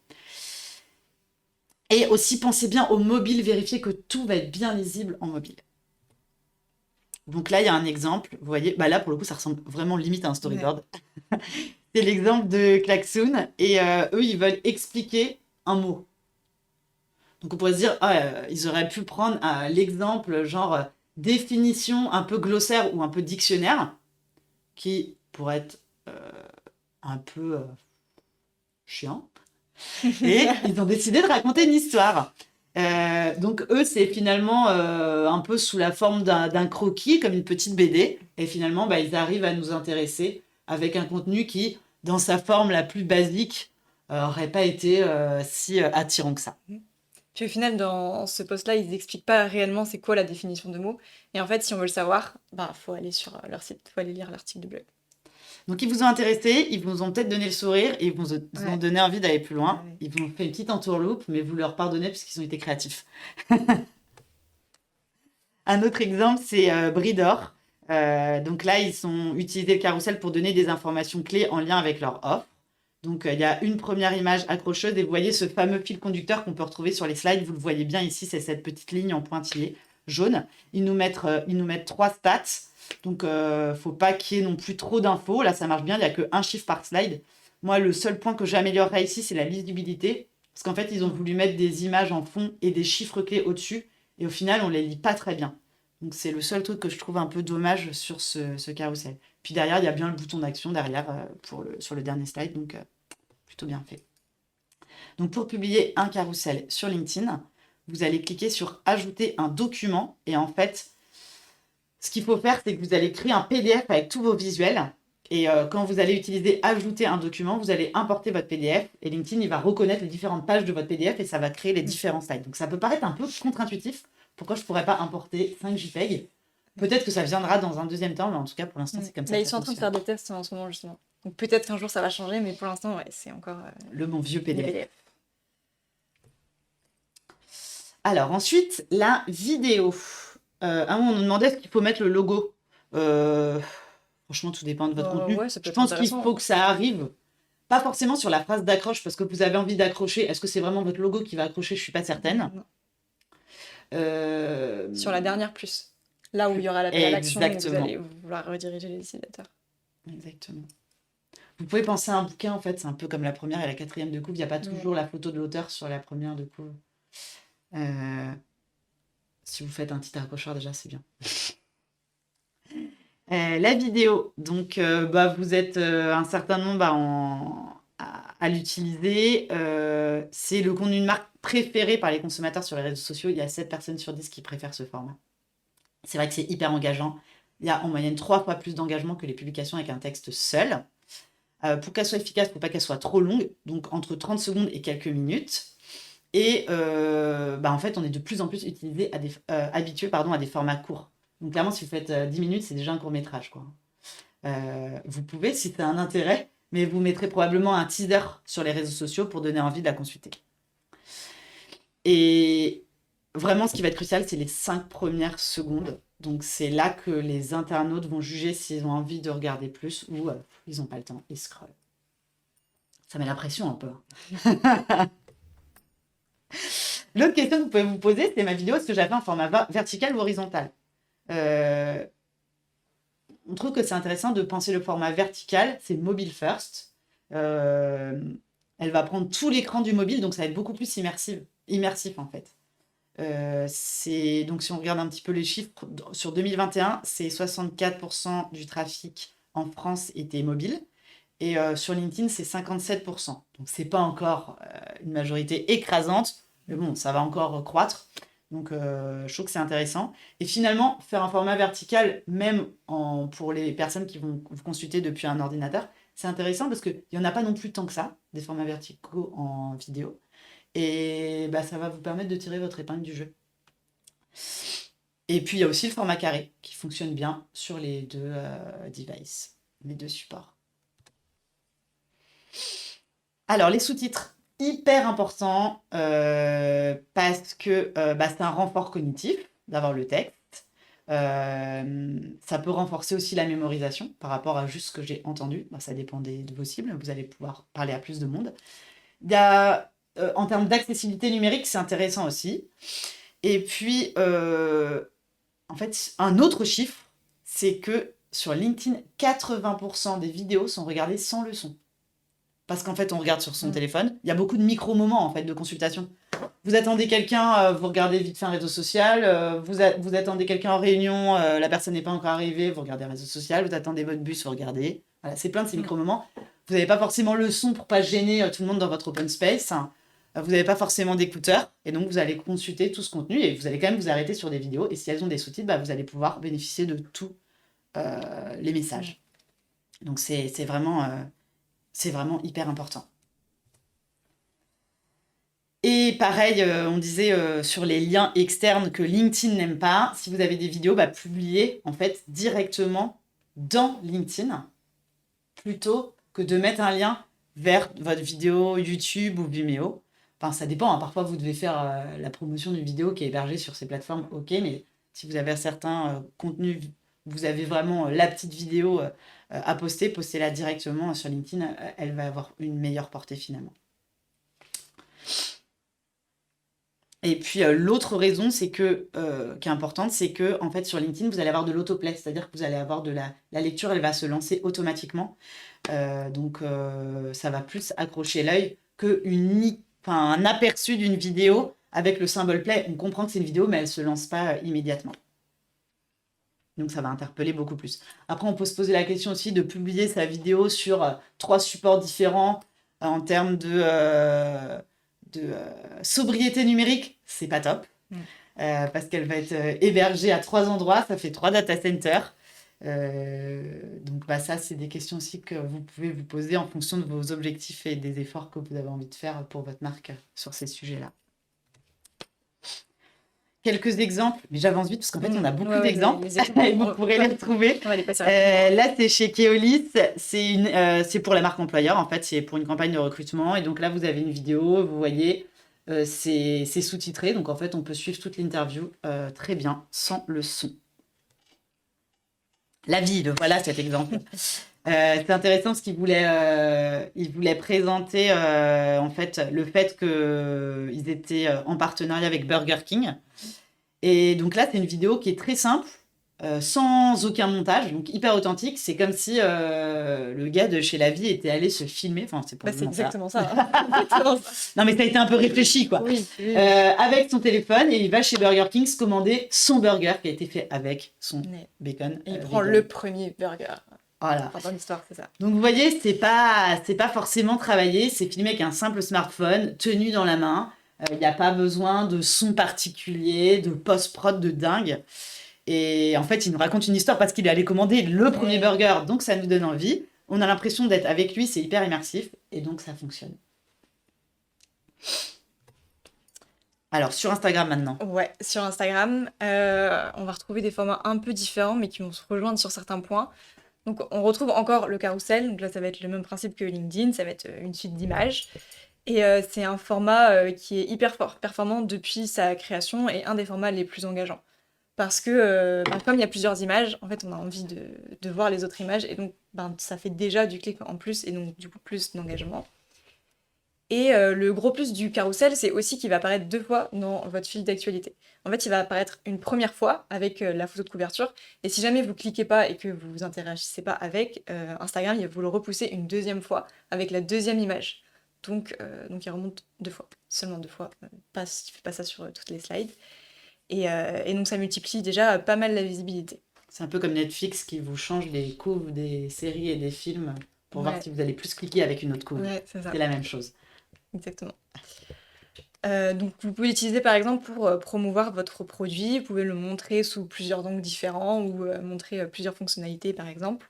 Et aussi, pensez bien au mobile, vérifiez que tout va être bien lisible en mobile. Donc là, il y a un exemple. Vous voyez, bah là, pour le coup, ça ressemble vraiment limite à un storyboard. Ouais. C'est l'exemple de Klaxoon. Et eux, ils veulent expliquer un mot. Donc on pourrait se dire, ils auraient pu prendre l'exemple genre définition un peu glossaire ou un peu dictionnaire, qui pourrait être un peu chiant. Et ils ont décidé de raconter une histoire. Donc eux, c'est finalement un peu sous la forme d'un croquis, comme une petite BD. Et finalement, bah, ils arrivent à nous intéresser avec un contenu qui, dans sa forme la plus basique, n'aurait pas été si attirant que ça. Puis au final, dans ce post-là, ils n'expliquent pas réellement c'est quoi la définition de mots. Et en fait, si on veut le savoir, bah, faut aller sur leur site, faut aller lire l'article de blog. Donc, ils vous ont intéressé, ils vous ont peut-être donné le sourire et ils vous ont donné envie d'aller plus loin. Ouais. Ils vous ont fait une petite entourloupe, mais vous leur pardonnez puisqu'ils ont été créatifs. Un autre exemple, c'est Bridor. Donc là, ils ont utilisé le carrousel pour donner des informations clés en lien avec leur offre. Donc, il y a une première image accrocheuse et vous voyez ce fameux fil conducteur qu'on peut retrouver sur les slides. Vous le voyez bien ici, c'est cette petite ligne en pointillé jaune. Ils nous mettent 3 stats. Donc, faut pas qu'il y ait non plus trop d'infos. Là, ça marche bien, il n'y a qu'un chiffre par slide. Moi, le seul point que j'améliorerais ici, c'est la lisibilité. Parce qu'en fait, ils ont voulu mettre des images en fond et des chiffres clés au-dessus. Et au final, on ne les lit pas très bien. Donc, c'est le seul truc que je trouve un peu dommage sur ce carrousel. Puis derrière, il y a bien le bouton d'action derrière sur le dernier slide. Donc, plutôt bien fait. Donc, pour publier un carrousel sur LinkedIn, vous allez cliquer sur « Ajouter un document ». Et en fait, ce qu'il faut faire, c'est que vous allez créer un PDF avec tous vos visuels. Et quand vous allez utiliser « Ajouter un document », vous allez importer votre PDF. Et LinkedIn, il va reconnaître les différentes pages de votre PDF et ça va créer les différents slides. Donc, ça peut paraître un peu contre-intuitif. Pourquoi je ne pourrais pas importer 5 JPEG? Peut-être que ça viendra dans un deuxième temps, mais en tout cas, pour l'instant, c'est comme ça. Ils sont en train de faire des tests en ce moment, justement. Donc, peut-être qu'un jour, ça va changer, mais pour l'instant, ouais, c'est encore... le bon vieux PDF. Alors, ensuite, la vidéo. À un moment, on nous demandait est-ce qu'il faut mettre le logo. Franchement, tout dépend de votre contenu. Ouais, je pense qu'il faut que ça arrive. Pas forcément sur la phrase d'accroche, parce que vous avez envie d'accrocher. Est-ce que c'est vraiment votre logo qui va accrocher? Je ne suis pas certaine. Sur la dernière plus. Là où il y aura l'appel à l'action, vous allez vouloir rediriger les utilisateurs. Exactement. Vous pouvez penser à un bouquin, en fait. C'est un peu comme la première et la quatrième de couve. Il n'y a pas toujours la photo de l'auteur sur la première de couve. Si vous faites un petit accrocheur, déjà, c'est bien. La vidéo. Donc, vous êtes un certain nombre à l'utiliser. C'est le contenu de marque préféré par les consommateurs sur les réseaux sociaux. Il y a 7 personnes sur 10 qui préfèrent ce format. C'est vrai que c'est hyper engageant. Il y a en moyenne 3 fois plus d'engagement que les publications avec un texte seul. Pour qu'elle soit efficace, il ne faut pas qu'elle soit trop longue. Donc, entre 30 secondes et quelques minutes. Et en fait, on est de plus en plus habitué à des formats courts. Donc clairement, si vous faites 10 minutes, c'est déjà un court-métrage, quoi. Vous pouvez, si c'est un intérêt, mais vous mettrez probablement un teaser sur les réseaux sociaux pour donner envie de la consulter. Et vraiment, ce qui va être crucial, c'est les 5 premières secondes. Donc c'est là que les internautes vont juger s'ils ont envie de regarder plus ou ils n'ont pas le temps, ils scrollent. Ça met la pression un peu. L'autre question que vous pouvez vous poser, c'est ma vidéo, est-ce que j'avais un format vertical ou horizontal? On trouve que c'est intéressant de penser le format vertical, c'est mobile first. Euh, Elle va prendre tout l'écran du mobile, donc ça va être beaucoup plus immersif en fait. Donc si on regarde un petit peu les chiffres, sur 2021, c'est 64% du trafic en France était mobile. Et sur LinkedIn, c'est 57%. Donc, c'est pas encore une majorité écrasante, mais bon, ça va encore croître. Donc, je trouve que c'est intéressant. Et finalement, faire un format vertical, même pour les personnes qui vont vous consulter depuis un ordinateur, c'est intéressant parce qu'il n'y en a pas non plus tant que ça, des formats verticaux en vidéo. Et bah, ça va vous permettre de tirer votre épingle du jeu. Et puis, il y a aussi le format carré qui fonctionne bien sur les deux devices, les deux supports. Alors, les sous-titres, hyper important parce que c'est un renfort cognitif d'avoir le texte. Ça peut renforcer aussi la mémorisation par rapport à juste ce que j'ai entendu. Ça dépend de vos cibles. Vous allez pouvoir parler à plus de monde. Il y a, en termes d'accessibilité numérique, c'est intéressant aussi. Et puis, en fait, un autre chiffre, c'est que sur LinkedIn, 80% des vidéos sont regardées sans le son. Parce qu'en fait, on regarde sur son téléphone. Il y a beaucoup de micro-moments en fait, de consultation. Vous attendez quelqu'un, vous regardez vite fait un réseau social. Vous attendez quelqu'un en réunion, la personne n'est pas encore arrivée, vous regardez un réseau social. Vous attendez votre bus, vous regardez. Voilà, c'est plein de ces micro-moments. Vous n'avez pas forcément le son pour pas gêner tout le monde dans votre open space. Vous n'avez pas forcément d'écouteurs. Et donc, vous allez consulter tout ce contenu et vous allez quand même vous arrêter sur des vidéos. Et si elles ont des sous-titres, vous allez pouvoir bénéficier de tous les messages. Donc, c'est vraiment hyper important. Et pareil, on disait sur les liens externes que LinkedIn n'aime pas. Si vous avez des vidéos, publiez en fait directement dans LinkedIn plutôt que de mettre un lien vers votre vidéo YouTube ou Vimeo. Enfin, ça dépend. Parfois, vous devez faire la promotion d'une vidéo qui est hébergée sur ces plateformes, ok. Mais si vous avez certains contenus, vous avez vraiment la petite vidéo à poster, postez-la directement sur LinkedIn. Elle va avoir une meilleure portée finalement. Et puis l'autre raison, qui est importante, c'est que en fait sur LinkedIn, vous allez avoir de l'autoplay, c'est-à-dire que vous allez avoir de la lecture, elle va se lancer automatiquement. Donc ça va plus accrocher l'œil qu'un aperçu d'une vidéo avec le symbole play. On comprend que c'est une vidéo, mais elle ne se lance pas immédiatement. Donc ça va interpeller beaucoup plus. Après, on peut se poser la question aussi de publier sa vidéo sur 3 supports différents en termes de sobriété numérique. C'est pas top. Parce qu'elle va être hébergée à 3 endroits. Ça fait 3 data centers. Donc ça, c'est des questions aussi que vous pouvez vous poser en fonction de vos objectifs et des efforts que vous avez envie de faire pour votre marque sur ces sujets-là. Quelques exemples, mais j'avance vite parce qu'en fait, on a beaucoup d'exemples et vous pourrez les retrouver. On va les passer là, c'est chez Keolis, c'est pour la marque employeur, en fait, c'est pour une campagne de recrutement. Et donc là, vous avez une vidéo, vous voyez, c'est sous-titré. Donc en fait, on peut suivre toute l'interview très bien, sans le son. La ville, voilà cet exemple. C'est intéressant parce qu'il voulait présenter en fait le fait qu'ils étaient en partenariat avec Burger King. Et donc là, c'est une vidéo qui est très simple, sans aucun montage, donc hyper authentique. C'est comme si le gars de chez La Vie était allé se filmer. Enfin, c'est exactement ça. Non, mais ça a été un peu réfléchi, quoi. Oui. Avec son téléphone, et il va chez Burger King se commander son burger qui a été fait avec son bacon. Et il prend le premier burger. Voilà. Dans l'histoire, c'est ça. Donc vous voyez, c'est pas forcément travaillé, c'est filmé avec un simple smartphone tenu dans la main. Il n'y a pas besoin de son particulier, de post-prod de dingue. Et en fait, il nous raconte une histoire parce qu'il est allé commander le premier burger, donc ça nous donne envie. On a l'impression d'être avec lui, c'est hyper immersif, et donc ça fonctionne. Alors, sur Instagram maintenant. Ouais, sur Instagram, on va retrouver des formats un peu différents, mais qui vont se rejoindre sur certains points. Donc, on retrouve encore le carrousel. Donc là, ça va être le même principe que LinkedIn. Ça va être une suite d'images. Et c'est un format qui est hyper performant depuis sa création et un des formats les plus engageants. Parce que, comme il y a plusieurs images, en fait, on a envie de voir les autres images. Et donc, ça fait déjà du clic en plus et donc, du coup, plus d'engagement. Et le gros plus du carrousel, c'est aussi qu'il va apparaître 2 fois dans votre fil d'actualité. En fait, il va apparaître une première fois avec la photo de couverture. Et si jamais vous cliquez pas et que vous vous interagissez pas avec, Instagram, il va vous le repousser une deuxième fois avec la deuxième image. Donc il remonte 2 fois, seulement 2 fois. Il fait pas ça sur toutes les slides. Et donc ça multiplie déjà pas mal la visibilité. C'est un peu comme Netflix qui vous change les couves des séries et des films pour voir Ouais, si vous allez plus cliquer avec une autre couve. ouais, c'est ça, C'est la même chose. exactement. Donc vous pouvez l'utiliser par exemple pour promouvoir votre produit, vous pouvez le montrer sous plusieurs angles différents ou montrer plusieurs fonctionnalités par exemple.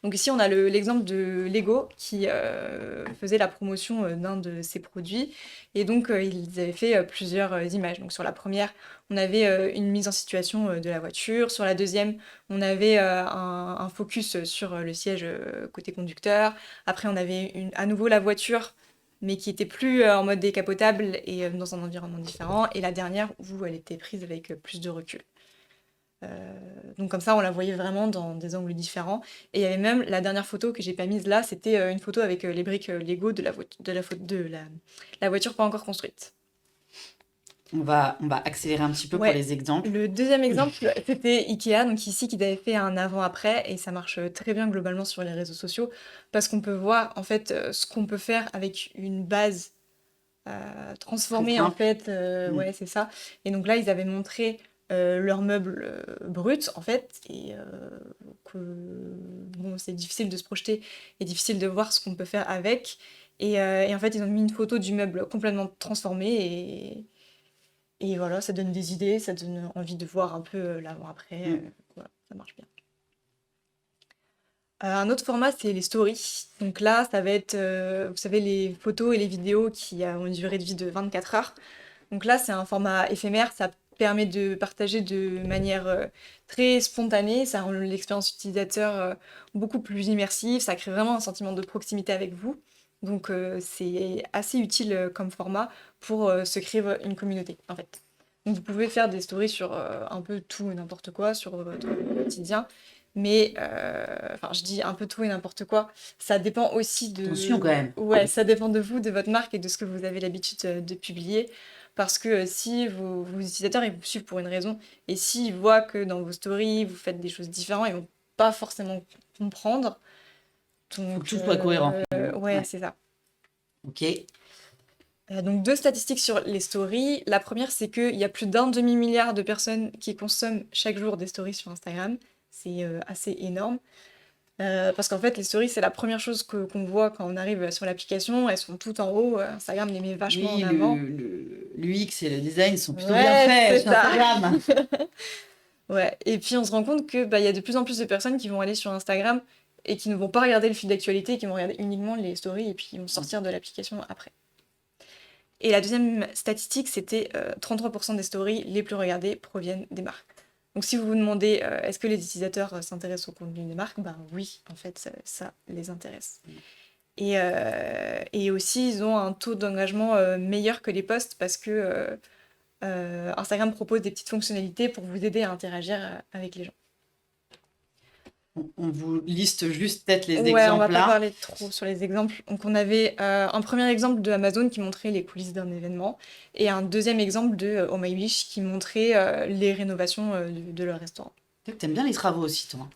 Donc ici on a l'exemple de Lego qui faisait la promotion d'un de ses produits et donc ils avaient fait plusieurs images. Donc sur la première on avait une mise en situation de la voiture, sur la deuxième on avait un focus sur le siège côté conducteur, après on avait à nouveau la voiture mais qui était plus en mode décapotable et dans un environnement différent. Et la dernière, où elle était prise avec plus de recul. Donc comme ça, on la voyait vraiment dans des angles différents. Et il y avait même la dernière photo que j'ai pas mise là, c'était une photo avec les briques Lego la voiture pas encore construite. On va accélérer un petit peu pour Ouais. les exemples. Le deuxième exemple, c'était Ikea, donc ici, qui avait fait un avant-après, et ça marche très bien globalement sur les réseaux sociaux, parce qu'on peut voir en fait ce qu'on peut faire avec une base transformée en simple. fait, Mm. ouais c'est ça. Et donc là ils avaient montré leurs meubles bruts en fait, et que bon c'est difficile de se projeter et difficile de voir ce qu'on peut faire avec. Et en fait ils ont mis une photo du meuble complètement transformé et voilà, ça donne des idées, ça donne envie de voir un peu l'avant-après. Voilà, ça marche bien. Un autre format, c'est les stories. Donc là, ça va être, vous savez, les photos et les vidéos qui ont une durée de vie de 24 heures. Donc là, c'est un format éphémère, ça permet de partager de manière très spontanée, ça rend l'expérience utilisateur beaucoup plus immersive, ça crée vraiment un sentiment de proximité avec vous. Donc c'est assez utile comme format pour se créer une communauté, en fait. Donc vous pouvez faire des stories sur un peu tout et n'importe quoi, sur votre quotidien. Mais, enfin, je dis un peu tout et n'importe quoi. Ça dépend aussi Attention quand même. Ouais, ça dépend de vous, de votre marque et de ce que vous avez l'habitude de publier. Parce que si vos utilisateurs, ils vous suivent pour une raison, et s'ils voient que dans vos stories, vous faites des choses différentes, ils vont pas forcément comprendre. Faut Donc, que tout soit cohérent. finalement. ouais, c'est ça. Ok. Donc, 2 statistiques sur les stories. La première, c'est qu'il y a plus d'un demi-milliard de personnes qui consomment chaque jour des stories sur Instagram. C'est assez énorme. Parce qu'en fait, les stories, c'est la première chose qu'on voit quand on arrive sur l'application. Elles sont toutes en haut. Instagram les met vachement Oui, en avant. l'UX et le design sont plutôt bien Ouais, faits c'est sur ça. Instagram. Ouais. Et puis, on se rend compte que bah, y a de plus en plus de personnes qui vont aller sur Instagram et qui ne vont pas regarder le fil d'actualité, qui vont regarder uniquement les stories et puis ils vont sortir de l'application après. Et la deuxième statistique, c'était 33% des stories les plus regardées proviennent des marques. Donc si vous vous demandez est-ce que les utilisateurs s'intéressent au contenu des marques, ben oui, en fait, ça les intéresse. Et aussi, ils ont un taux d'engagement meilleur que les posts parce que Instagram propose des petites fonctionnalités pour vous aider à interagir avec les gens. On vous liste juste peut-être les Ouais, on va exemples pas là. parler trop sur les exemples. Donc on avait un premier exemple de Amazon qui montrait les coulisses d'un événement et un deuxième exemple de Oh My Wish qui montrait les rénovations de leur restaurant. T'aimes bien les travaux aussi, toi.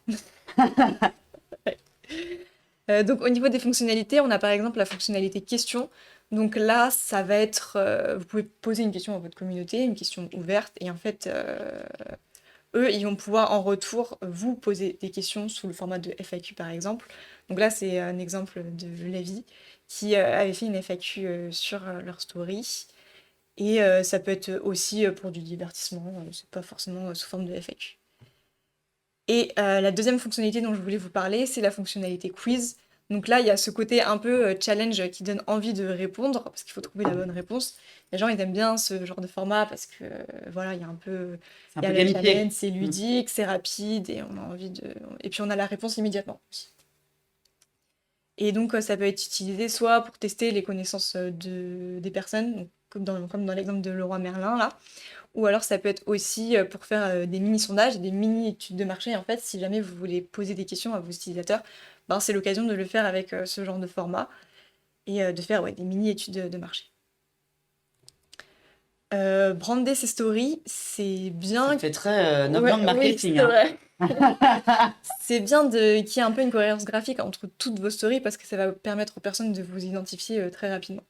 Donc au niveau des fonctionnalités, on a par exemple la fonctionnalité question. Donc là, ça va être, vous pouvez poser une question à votre communauté, une question ouverte, et en fait, eux, ils vont pouvoir en retour vous poser des questions sous le format de FAQ par exemple. Donc là, c'est un exemple de Levi qui avait fait une FAQ sur leur story. Et ça peut être aussi pour du divertissement, c'est pas forcément sous forme de FAQ. Et la deuxième fonctionnalité dont je voulais vous parler, c'est la fonctionnalité quiz. Donc là, il y a ce côté un peu challenge qui donne envie de répondre, parce qu'il faut trouver la bonne réponse. Les gens, ils aiment bien ce genre de format parce que, voilà, il y a un peu... C'est un Il y a peu le gamifié. challenge, c'est ludique, c'est rapide, et on a envie de... Et puis on a la réponse immédiatement aussi. Et donc, ça peut être utilisé soit pour tester les connaissances des personnes, donc, comme dans l'exemple de Leroy Merlin, là, ou alors ça peut être aussi pour faire des mini-sondages, des mini-études de marché. En fait, si jamais vous voulez poser des questions à vos utilisateurs, ben, c'est l'occasion de le faire avec ce genre de format. et de faire des mini-études de marché. Brander ses stories, c'est bien. Ça fait très noble Oui, marketing. c'est vrai. C'est bien qu'il y ait un peu une cohérence graphique entre toutes vos stories parce que ça va permettre aux personnes de vous identifier très rapidement.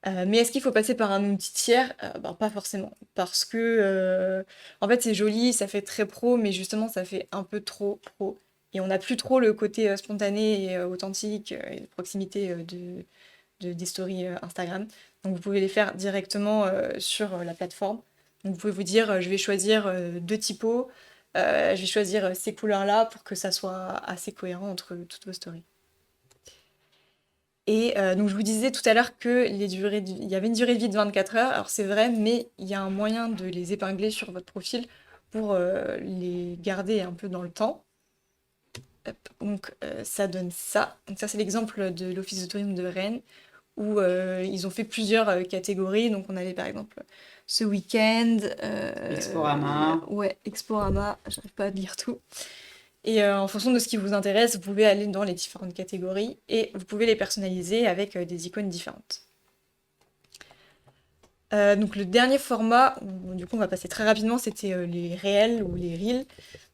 Mais est-ce qu'il faut passer par un outil tiers? Pas forcément. Parce que, en fait, c'est joli, ça fait très pro, mais justement, ça fait un peu trop pro. Et on n'a plus trop le côté spontané et authentique et de proximité des stories Instagram. Donc, vous pouvez les faire directement sur la plateforme. Donc, vous pouvez vous dire, je vais choisir 2 typos, je vais choisir ces couleurs-là pour que ça soit assez cohérent entre toutes vos stories. Et donc je vous disais tout à l'heure que il y avait une durée de vie de 24 heures. Alors c'est vrai, mais il y a un moyen de les épingler sur votre profil pour les garder un peu dans le temps. Hop, donc ça donne ça. Donc ça c'est l'exemple de l'Office de tourisme de Rennes où ils ont fait plusieurs catégories. Donc on avait par exemple ce week-end. Exporama. Ouais, Exporama. J'arrive pas à lire tout. Et en fonction de ce qui vous intéresse, vous pouvez aller dans les différentes catégories et vous pouvez les personnaliser avec des icônes différentes. Donc le dernier format, du coup on va passer très rapidement, c'était les réels ou les reels.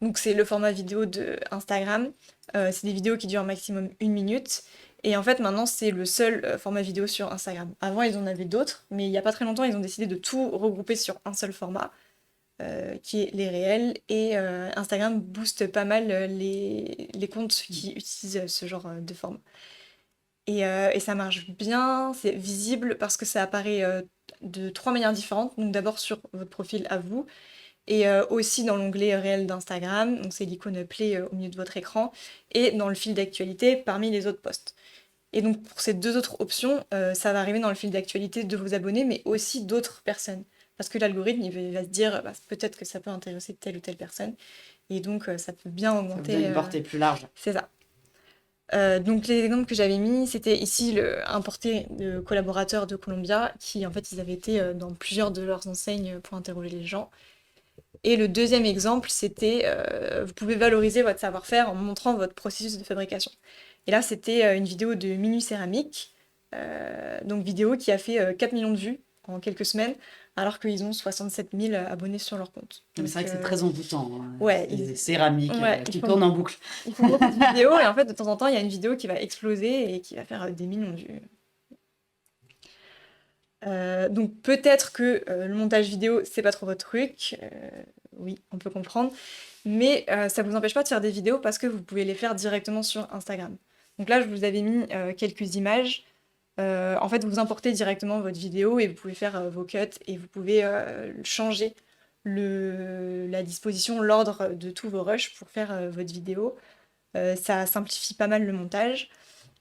Donc c'est le format vidéo de Instagram. C'est des vidéos qui durent maximum 1 minute. Et en fait maintenant c'est le seul format vidéo sur Instagram. Avant ils en avaient d'autres, mais il n'y a pas très longtemps ils ont décidé de tout regrouper sur un seul format. Qui est les réels, et Instagram booste pas mal les comptes qui utilisent ce genre de forme. Et ça marche bien, c'est visible parce que ça apparaît de 3 manières différentes. Donc d'abord sur votre profil à vous, et aussi dans l'onglet réel d'Instagram, donc c'est l'icône play au milieu de votre écran, et dans le fil d'actualité parmi les autres posts. Et donc pour ces 2 autres options, ça va arriver dans le fil d'actualité de vos abonnés, mais aussi d'autres personnes. Parce que l'algorithme, il va se dire, peut-être que ça peut intéresser telle ou telle personne. Et donc, ça peut bien Ça vous augmenter. donne une portée plus large. C'est ça. Donc, les exemples que j'avais mis, c'était ici un portrait de collaborateurs de Columbia qui, en fait, ils avaient été dans plusieurs de leurs enseignes pour interroger les gens. Et le deuxième exemple, c'était vous pouvez valoriser votre savoir-faire en montrant votre processus de fabrication. Et là, c'était une vidéo de Minu Céramique, donc vidéo qui a fait 4 millions de vues en quelques semaines, alors qu'ils ont 67 000 abonnés sur leur compte. Mais c'est vrai que c'est très envoûtant. Hein. Ouais, les céramiques qui font- tournent en boucle. Ils font beaucoup de vidéos, et en fait, de temps en temps, il y a une vidéo qui va exploser et qui va faire des millions de vues. Donc peut-être que le montage vidéo, c'est pas trop votre truc. Oui, on peut comprendre. Mais ça vous empêche pas de faire des vidéos parce que vous pouvez les faire directement sur Instagram. Donc là, je vous avais mis quelques images. En fait, vous importez directement votre vidéo et vous pouvez faire vos cuts et vous pouvez changer la disposition, l'ordre de tous vos rushs pour faire votre vidéo. Ça simplifie pas mal le montage.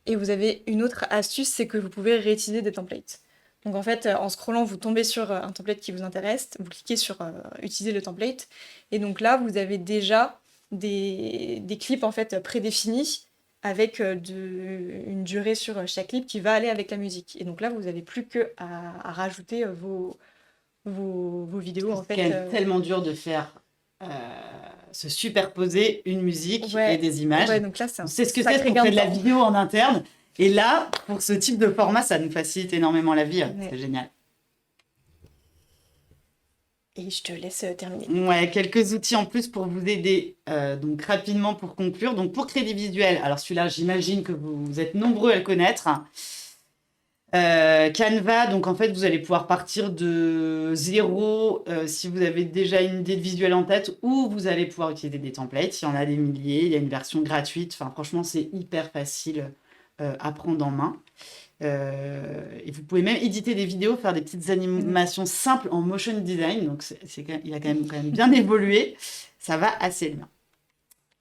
Et vous avez une autre astuce, c'est que vous pouvez réutiliser des templates. Donc en fait, en scrollant, vous tombez sur un template qui vous intéresse, vous cliquez sur utiliser le template, et donc là, vous avez déjà des clips en fait prédéfinis avec une durée sur chaque clip qui va aller avec la musique. Et donc là, vous n'avez plus qu'à rajouter vos vidéos en C'est fait. quand même tellement dur de faire se superposer une musique Ouais, et des images. ouais, donc là, c'est On un sait ce que c'est sacré pour gain faire de de la temps. vidéo en interne. Et là, pour ce type de format, ça nous facilite énormément la vie. Ouais. C'est génial. Et je te laisse terminer. Ouais, quelques outils en plus pour vous aider. Donc rapidement pour conclure. Donc pour crédit visuel, alors celui-là, j'imagine que vous êtes nombreux à le connaître. Canva, donc en fait, vous allez pouvoir partir de zéro si vous avez déjà une idée de visuel en tête, ou vous allez pouvoir utiliser des templates. Il y en a des milliers, il y a une version gratuite. Enfin, franchement, c'est hyper facile à prendre en main. Et vous pouvez même éditer des vidéos, faire des petites animations simples en motion design. Donc, il a quand même bien évolué. Ça va assez bien.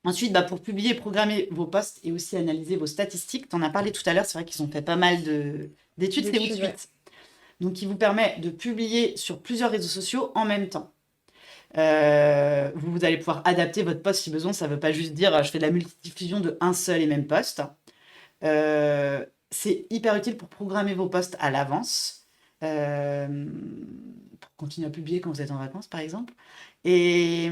Ensuite, pour publier et programmer vos posts et aussi analyser vos statistiques, tu en as parlé tout à l'heure, c'est vrai qu'ils ont fait pas mal d'études, c'est Outsuite. Ouais. Donc, qui vous permet de publier sur plusieurs réseaux sociaux en même temps. Vous allez pouvoir adapter votre post si besoin. Ça ne veut pas juste dire je fais de la multidiffusion de un seul et même post. C'est hyper utile pour programmer vos posts à l'avance, pour continuer à publier quand vous êtes en vacances, par exemple. Et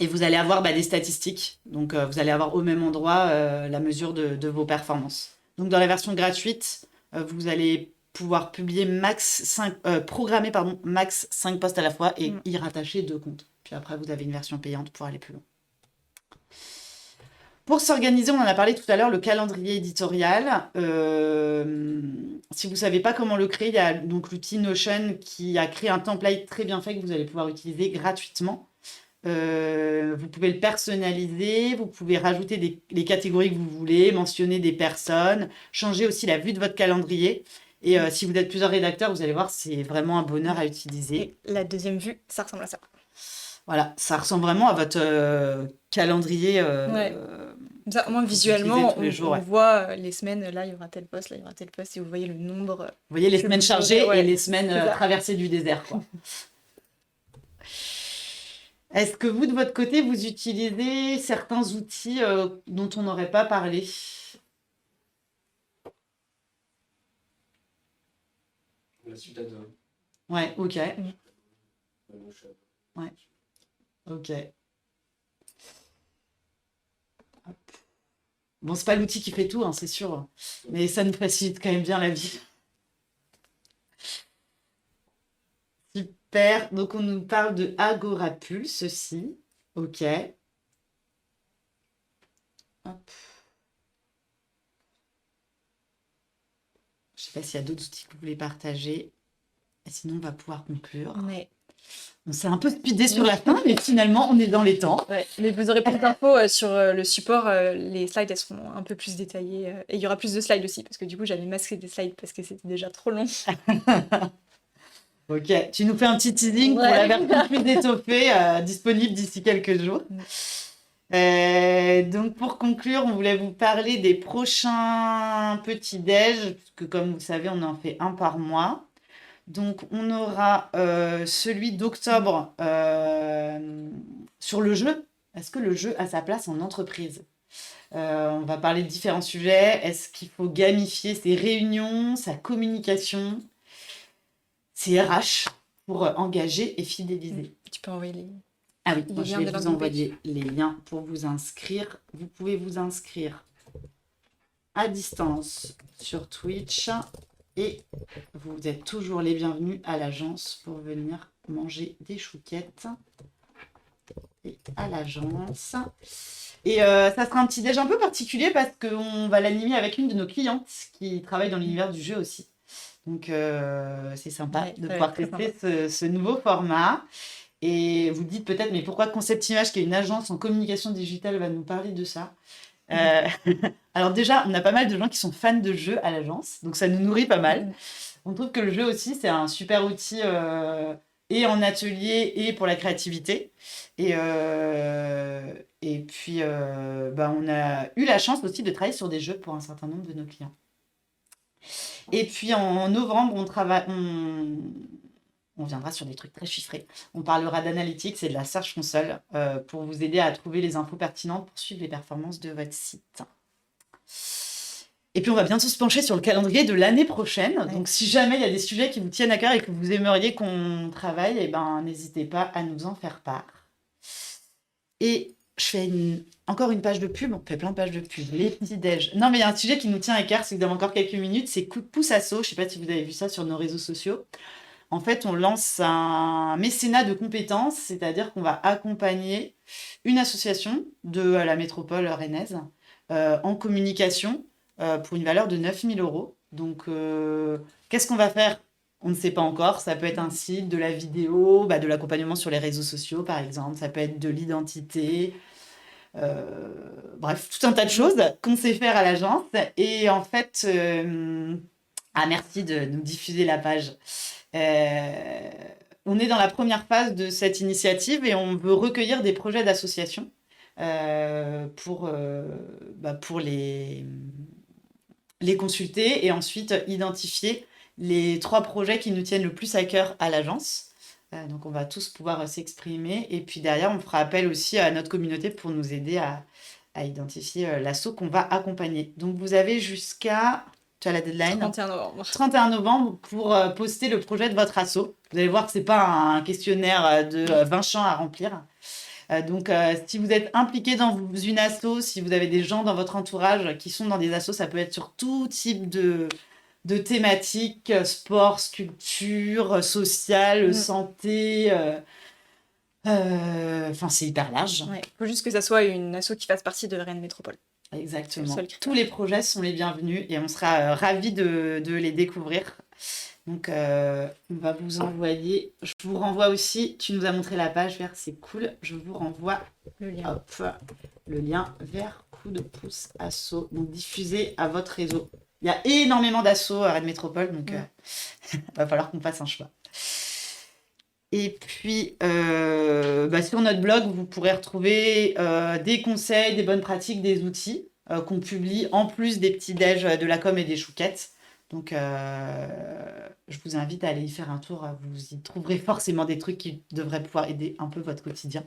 vous allez avoir des statistiques. Donc, vous allez avoir au même endroit la mesure de vos performances. Donc, dans la version gratuite, vous allez pouvoir publier programmer max 5 posts à la fois et y rattacher 2 comptes. Puis après, vous avez une version payante pour aller plus loin. Pour s'organiser, on en a parlé tout à l'heure, le calendrier éditorial. Si vous ne savez pas comment le créer, il y a donc l'outil Notion qui a créé un template très bien fait que vous allez pouvoir utiliser gratuitement. Vous pouvez le personnaliser, vous pouvez rajouter les catégories que vous voulez, mentionner des personnes, changer aussi la vue de votre calendrier. Et si vous êtes plusieurs rédacteurs, vous allez voir, c'est vraiment un bonheur à utiliser. Et la deuxième vue, ça ressemble à ça. Voilà, ça ressemble vraiment à votre calendrier. Comme ça, au moins que vous visuellement, utilisez tous les jours, on ouais. voit les semaines, là il y aura tel poste, là il y aura tel poste, et vous voyez le nombre. Vous voyez les que semaines vous chargées aurez, et ouais, les semaines c'est ça. traversées du désert, quoi. Est-ce que vous, de votre côté, vous utilisez certains outils dont on n'aurait pas parlé? La suite Adobe. Ouais, ok. Notion. Ok. Hop. Bon, c'est pas l'outil qui fait tout, hein, c'est sûr. Mais ça nous facilite quand même bien la vie. Super. Donc, on nous parle de Agorapulse aussi. Ok. Hop. Je sais pas s'il y a d'autres outils que vous voulez partager. Et sinon, on va pouvoir conclure. Ouais. On s'est un peu speedé sur la fin, mais finalement, on est dans les temps. Ouais. Mais vous aurez plus d'infos sur le support. Les slides, elles seront un peu plus détaillées. Et il y aura plus de slides aussi, parce que du coup, j'avais masqué des slides parce que c'était déjà trop long. Ok, tu nous fais un petit teasing pour Ouais. la version plus étoffée, disponible d'ici quelques jours. Donc pour conclure, on voulait vous parler des prochains petits déj, puisque comme vous le savez, on en fait un par mois. Donc on aura celui d'octobre sur le jeu. Est-ce que le jeu a sa place en entreprise? On va parler de différents sujets. Est-ce qu'il faut gamifier ses réunions, sa communication, ses RH pour engager et fidéliser? Tu peux envoyer les. Ah oui, Les moi, je liens vais de vous landing envoyer les liens pour vous inscrire. Vous pouvez vous inscrire à distance sur Twitch et vous êtes toujours les bienvenus à l'agence pour venir manger des chouquettes et à l'agence. Et ça sera un petit déj un peu particulier parce qu'on va l'animer avec une de nos clientes qui travaille dans l'univers du jeu aussi. Donc c'est sympa Ouais, de ça va pouvoir être très tester ce nouveau format. Et vous dites peut-être, mais pourquoi Concept Image, qui est une agence en communication digitale, va nous parler de ça? Alors déjà, on a pas mal de gens qui sont fans de jeux à l'agence, donc ça nous nourrit pas mal. On trouve que le jeu aussi, c'est un super outil et en atelier et pour la créativité. Et puis, on a eu la chance aussi de travailler sur des jeux pour un certain nombre de nos clients. Et puis en novembre, on viendra sur des trucs très chiffrés. On parlera d'analytics et de la Search Console pour vous aider à trouver les infos pertinentes pour suivre les performances de votre site. Et puis, on va bientôt se pencher sur le calendrier de l'année prochaine. Ouais. Donc, si jamais il y a des sujets qui vous tiennent à cœur et que vous aimeriez qu'on travaille, eh ben, n'hésitez pas à nous en faire part. Et je fais encore une page de pub. On fait plein de pages de pub. Les petits déj. Non, mais il y a un sujet qui nous tient à cœur, si vous avez encore quelques minutes, c'est Coup de pouce asso. Je ne sais pas si vous avez vu ça sur nos réseaux sociaux. En fait, on lance un mécénat de compétences, c'est-à-dire qu'on va accompagner une association de la métropole rennaise en communication pour une valeur de 9 000 €. Donc, qu'est-ce qu'on va faire? On ne sait pas encore. Ça peut être un site, de la vidéo, de l'accompagnement sur les réseaux sociaux, par exemple. Ça peut être de l'identité. Bref, tout un tas de choses qu'on sait faire à l'agence. Et en fait, merci de nous diffuser la page. On est dans la première phase de cette initiative et on veut recueillir des projets d'associations pour les consulter et ensuite identifier les 3 projets qui nous tiennent le plus à cœur à l'agence. Donc on va tous pouvoir s'exprimer et puis derrière on fera appel aussi à notre communauté pour nous aider à identifier l'asso qu'on va accompagner. Donc vous avez jusqu'à... Tu as la deadline 31 novembre. 31 novembre pour poster le projet de votre asso. Vous allez voir que ce n'est pas un questionnaire de 20 champs à remplir. Donc, si vous êtes impliqué dans une asso, si vous avez des gens dans votre entourage qui sont dans des assos, ça peut être sur tout type de thématiques, sport, sculpture, social, santé. Enfin, c'est hyper large. Ouais, faut juste que ça soit une asso qui fasse partie de Rennes Métropole. Exactement. C'est le seul critère. Tous les projets sont les bienvenus et on sera ravis de les découvrir. Donc, on va vous envoyer. Je vous renvoie aussi. Tu nous as montré la page vers, c'est cool. Je vous renvoie Le lien. hop, le lien vers Coup de pouce asso. Donc, diffusé à votre réseau. Il y a énormément d'assos à Rennes Métropole, donc va falloir qu'on fasse un choix. Et puis, sur notre blog, vous pourrez retrouver des conseils, des bonnes pratiques, des outils qu'on publie en plus des petits déj de la com et des chouquettes. Donc, je vous invite à aller y faire un tour. Vous y trouverez forcément des trucs qui devraient pouvoir aider un peu votre quotidien.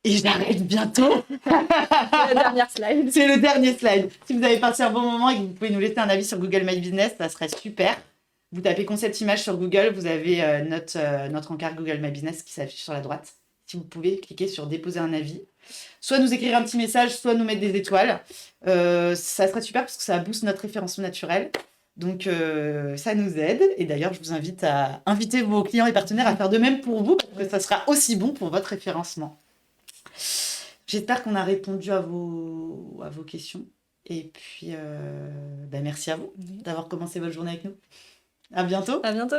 Et j'arrête bientôt. La dernière slide. C'est le dernier slide. Si vous avez passé un bon moment et que vous pouvez nous laisser un avis sur Google My Business, ça serait super. Vous tapez concept image sur Google, vous avez notre encart Google My Business qui s'affiche sur la droite. Si vous pouvez cliquer sur déposer un avis, soit nous écrire un petit message, soit nous mettre des étoiles. Ça serait super parce que ça booste notre référencement naturel. Donc ça nous aide. Et d'ailleurs, je vous invite à inviter vos clients et partenaires à faire de même pour vous parce que ça sera aussi bon pour votre référencement. J'espère qu'on a répondu à vos questions. Et puis, merci à vous d'avoir commencé votre journée avec nous. À bientôt. À bientôt.